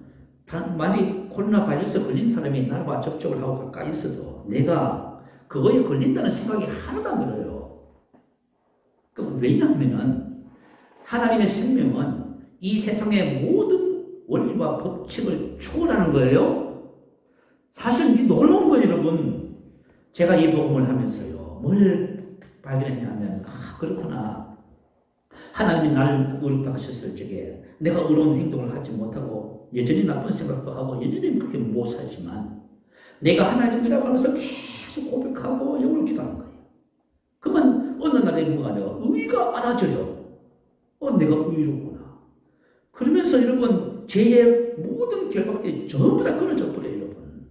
만약에 코로나 바이러스 걸린 사람이 나와 접촉을 하고 가까이 있어도 내가 그거에 걸린다는 생각이 하나도 안 들어요. 그럼 왜냐하면은 하나님의 생명은 이 세상의 모든 원리와 법칙을 초월하는 거예요. 사실 이 놀라운 거예요, 여러분. 제가 이 복음을 하면서요, 뭘 발견했냐면, 그렇구나. 하나님이 나를 의롭다 하셨을 적에 내가 의로운 행동을 하지 못하고 여전히 나쁜 생각도 하고 여전히 그렇게 못 살지만 내가 하나님이라고 하는 것을 계속 고백하고 영으로 기도하는 거예요. 그러면 어느 날에 뭐가 내가 의가 알아져요. 내가 의롭구나. 그러면서 여러분 죄의 모든 결박들이 전부 다 끊어져 버려요, 여러분.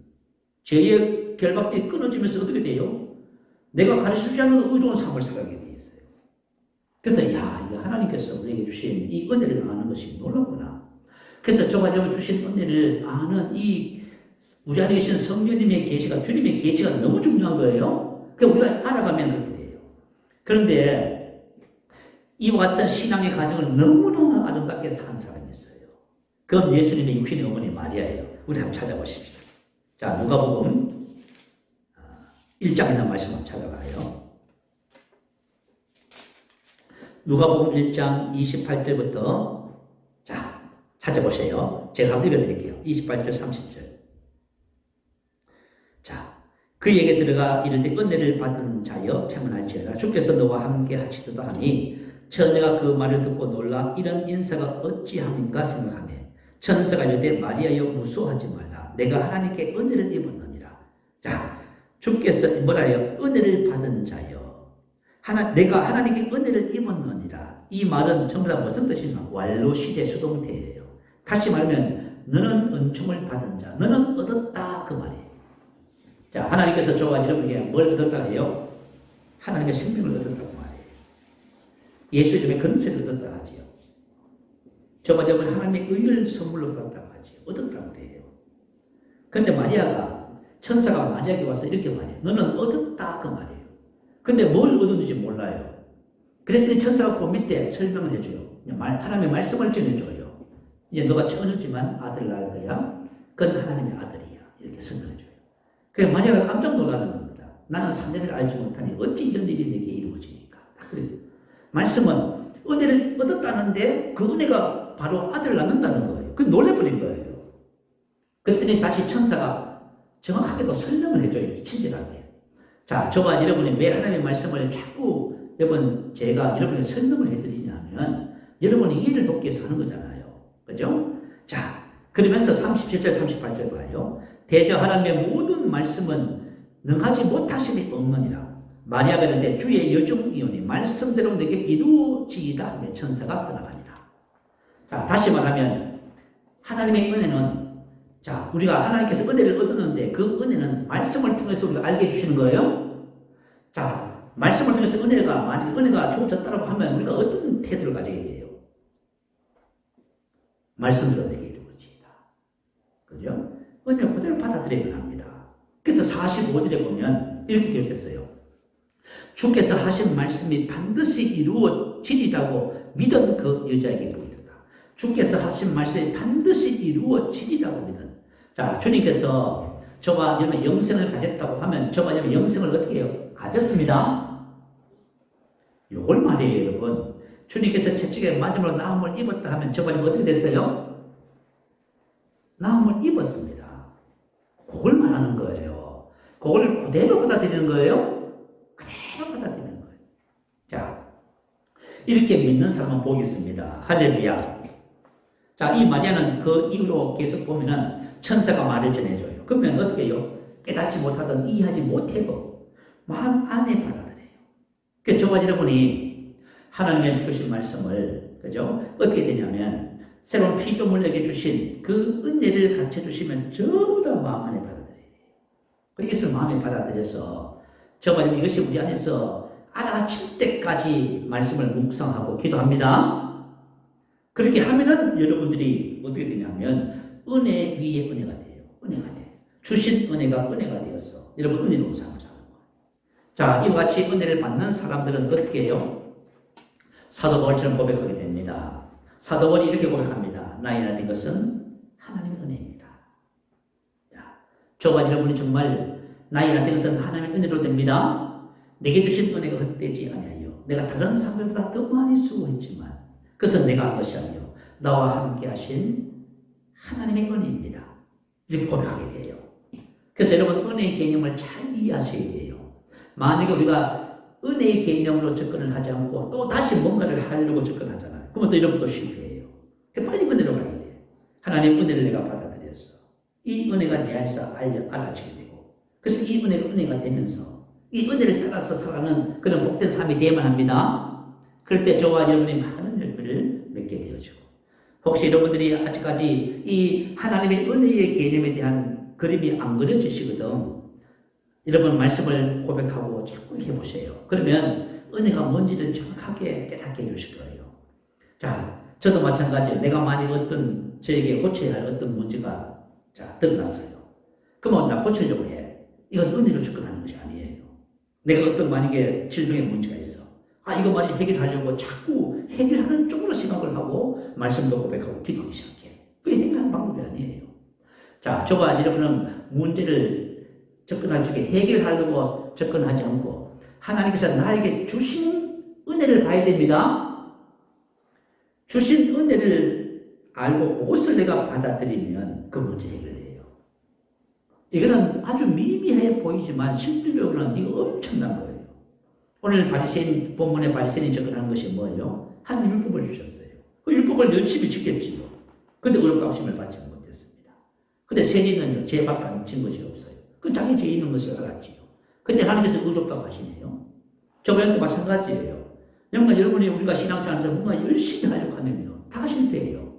죄의 결박들이 끊어지면서 어떻게 돼요? 내가 가르쳐주지 않는 의로운 삶을 살게 돼 있어요. 그래서 이거 하나님께서 우리에게 주신 이 은혜를 아는 것이 놀랍구나. 그래서 저가 여러분 주신 은혜를 아는 이 우리 안에 계신 성령님의 계시가, 주님의 계시가 너무 중요한 거예요. 그러니까 우리가 알아가면 그렇게 돼요. 그런데 이와 같은 신앙의 과정을 너무너무 아름답게 산 사람이 있어요. 그건 예수님의 육신의 어머니 마리아예요. 우리 한번 찾아보십시다. 자, 누가복음 1장에 있는 말씀 한번 찾아봐요. 누가복음 1장 28절부터 자, 찾아보세요. 제가 한번 읽어드릴게요. 28절 30절. 자, 그에게 들어가 이르되 은혜를 받은 자여 평안할지어다. 주께서 너와 함께 하시도다 하니 처녀가 그 말을 듣고 놀라 이런 인사가 어찌함인가 생각하며 천사가 이르되 마리아여 무서워하지 말라. 내가 하나님께 은혜를 입었느니라. 자, 주께서 뭐라요? 은혜를 받은 자여. 내가 하나님께 은혜를 입었느니라. 이 말은 전부 다 무슨 뜻이냐? 완로 시제 수동태예요. 다시 말하면 너는 은총을 받은 자, 너는 얻었다 그 말이에요. 자, 하나님께서 저와 여러분에게 뭘 얻었다 해요? 하나님의 생명을 얻었다고 말해요. 예수 이름의 건세를 얻었다 하지요. 저와 여러분 하나님의 의를 선물로 받았다고 하지요. 얻었다고 그래요. 그런데 마리아가 천사가 마리아에게 와서 이렇게 말해요. 너는 얻었다 그 말이에요. 근데 뭘 얻었는지 몰라요. 그랬더니 천사가 그 밑에 설명을 해줘요. 하나님의 말씀을 전해줘요. 이제 너가 처녀지만 아들을 낳을 거야. 그건 하나님의 아들이야. 이렇게 설명해줘요. 그래서 마리아가 깜짝 놀라는 겁니다. 나는 사내를 알지 못하니 어찌 이런 일이 내게 이루어지니까. 그래요. 말씀은 은혜를 얻었다는데 그 은혜가 바로 아들을 낳는다는 거예요. 그 놀래버린 거예요. 그랬더니 다시 천사가 정확하게도 설명을 해줘요. 친절하게. 자, 저와 여러분이 왜 하나님의 말씀을 자꾸 제가 여러분에게 설명을 해드리냐면 여러분이 이해를 돕기 위해서 하는 거잖아요. 그죠? 자, 그러면서 37절 38절 봐요. 대저 하나님의 모든 말씀은 능하지 못하심이 없느니라. 마리아가 이르되 주의 여종이오니 말씀대로 내게 이루어지이다 하며 천사가 떠나가니라. 자, 다시 말하면 하나님의 은혜는 자, 우리가 하나님께서 은혜를 얻었는데 그 은혜는 말씀을 통해서 우리가 알게 해주시는 거예요. 자, 말씀을 통해서 만약 은혜가 주어졌다고 하면 우리가 어떤 태도를 가지게 돼요? 말씀대로 내게 이루어지이다. 그죠? 은혜를 그대로 받아들여야 합니다. 그래서 45절에 보면 이렇게 기록했어요. 주께서 하신 말씀이 반드시 이루어지리라고 믿은 그 여자에게 보이더라. 주께서 하신 말씀이 반드시 이루어지리라고 믿은. 자, 주님께서 저와 여러분 영생을 가졌다고 하면 저와 여러분 영생을 어떻게 해요? 가졌습니다. 요걸 말이에요, 여러분. 주님께서 채찍에 맞음으로 나음을 입었다 하면 저와 여러분 어떻게 됐어요? 나음을 입었습니다. 그걸 말하는 거예요. 그걸 그대로 받아들이는 거예요. 그대로 받아들이는 거예요. 자, 이렇게 믿는 사람은 복이 있습니다. 할렐루야. 자, 이 마리아는 그 이후로 계속 보면은 천사가 말을 전해줘요. 그러면 어떻게 해요? 깨닫지 못하던 이해하지 못해도 마음 안에 받아들여요. 그래서 저와 여러분이 하나님의 주신 말씀을, 그죠? 어떻게 되냐면 새로운 피조물에게 주신 그 은혜를 가르쳐 주시면 전부 다 마음 안에 받아들여야 돼요. 이것을 마음에 받아들여서 정말 이것이 우리 안에서 알아칠 때까지 말씀을 묵상하고 기도합니다. 그렇게 하면은 여러분들이 어떻게 되냐면 은혜 위에 은혜가 돼요. 은혜가 돼. 주신 은혜가 은혜가 되었어. 여러분 은혜로운 삶을 사는 거예요. 자, 이와 같이 은혜를 받는 사람들은 어떻게 해요? 사도 바울처럼 고백하게 됩니다. 사도 바울이 이렇게 고백합니다. 나이나 된 것은 하나님의 은혜입니다. 자, 저와 여러분이 정말 나이나 된 것은 하나님의 은혜로 됩니다. 내게 주신 은혜가 헛되지 아니하여 내가 다른 사람들보다 더 많이 수고했지만 그것은 내가 한 것이 아니요 나와 함께 하신 하나님의 은혜입니다. 이렇게 고백하게 돼요. 그래서 여러분 은혜의 개념을 잘 이해하셔야 돼요. 만약에 우리가 은혜의 개념으로 접근을 하지 않고 또 다시 뭔가를 하려고 접근하잖아요. 그러면 또 이런 것도 실패해요. 빨리 은혜로 가야 돼. 하나님의 은혜를 내가 받아들여서 이 은혜가 내 안에서 알아지게 되고 그래서 이 은혜가 은혜가 되면서 이 은혜를 따라서 살아가는 그런 복된 삶이 되어야만 합니다. 그럴 때 저와 여러분이 많은 열매를 맺게 되어지고 혹시 여러분들이 아직까지 이 하나님의 은혜의 개념에 대한 그림이 안 그려지시거든. 여러분 말씀을 고백하고 자꾸 해보세요. 그러면 은혜가 뭔지를 정확하게 깨닫게 해주실 거예요. 자, 저도 마찬가지예요. 내가 만약 저에게 고쳐야 할 어떤 문제가 드러났어요. 그러면 나 고치려고 해. 이건 은혜로 접근하는 것이 아니에요. 내가 만약에 질병의 문제가 있어. 이거 말이 해결하려고 자꾸 해결하는 쪽으로 생각을 하고 말씀도 고백하고 기도하기 시작해. 그게 해결하는 방법이 아니에요. 자, 저와 여러분은 문제를 접근할 적에 해결하려고 접근하지 않고 하나님께서 나에게 주신 은혜를 봐야 됩니다. 주신 은혜를 알고 그것을 내가 받아들이면 그 문제 해결돼요. 이거는 아주 미미해 보이지만 실질적으로는 이거 엄청난 거예요. 오늘 바리새인 본문의 바리새인이 접근하는 것이 뭐예요? 하나님 율법을 주셨어요. 그 율법을 열심히 지켰지요. 근데 의롭다하심을 받지 못했습니다. 근데 세리는요, 죄밖에 안 진 것이 없어요. 그 자기 죄 있는 것을 알았지요. 근데 하나님께서 의롭다고 하시네요. 저번에도 마찬가지예요. 영광 여러분이 우리가 신앙생활에서 뭔가 열심히 하려고 하면요, 다 실패해요.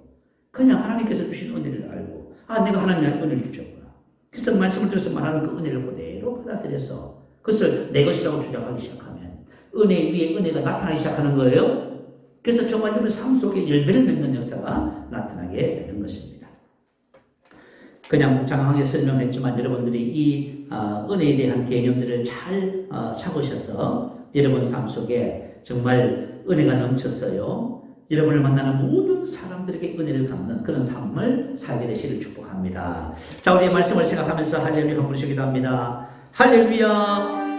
그냥 하나님께서 주신 은혜를 알고, 내가 하나님의 은혜를 주셨구나. 그래서 말씀을 들어서 말하는 그 은혜를 그대로 받아들여서 그것을 내 것이라고 주장하기 시작하면 은혜 위에 은혜가 나타나기 시작하는 거예요. 그래서 저와 여러분의 삶 속에 열매를 맺는 역사가 나타나게 되는 것입니다. 그냥 장황하게 설명했지만 여러분들이 이 은혜에 대한 개념들을 잘 잡으셔서 여러분 삶 속에 정말 은혜가 넘쳤어요. 여러분을 만나는 모든 사람들에게 은혜를 갚는 그런 삶을 살게 되시를 축복합니다. 자, 우리의 말씀을 생각하면서 할렐루야 한번 부르시기도 합니다. 할렐루야.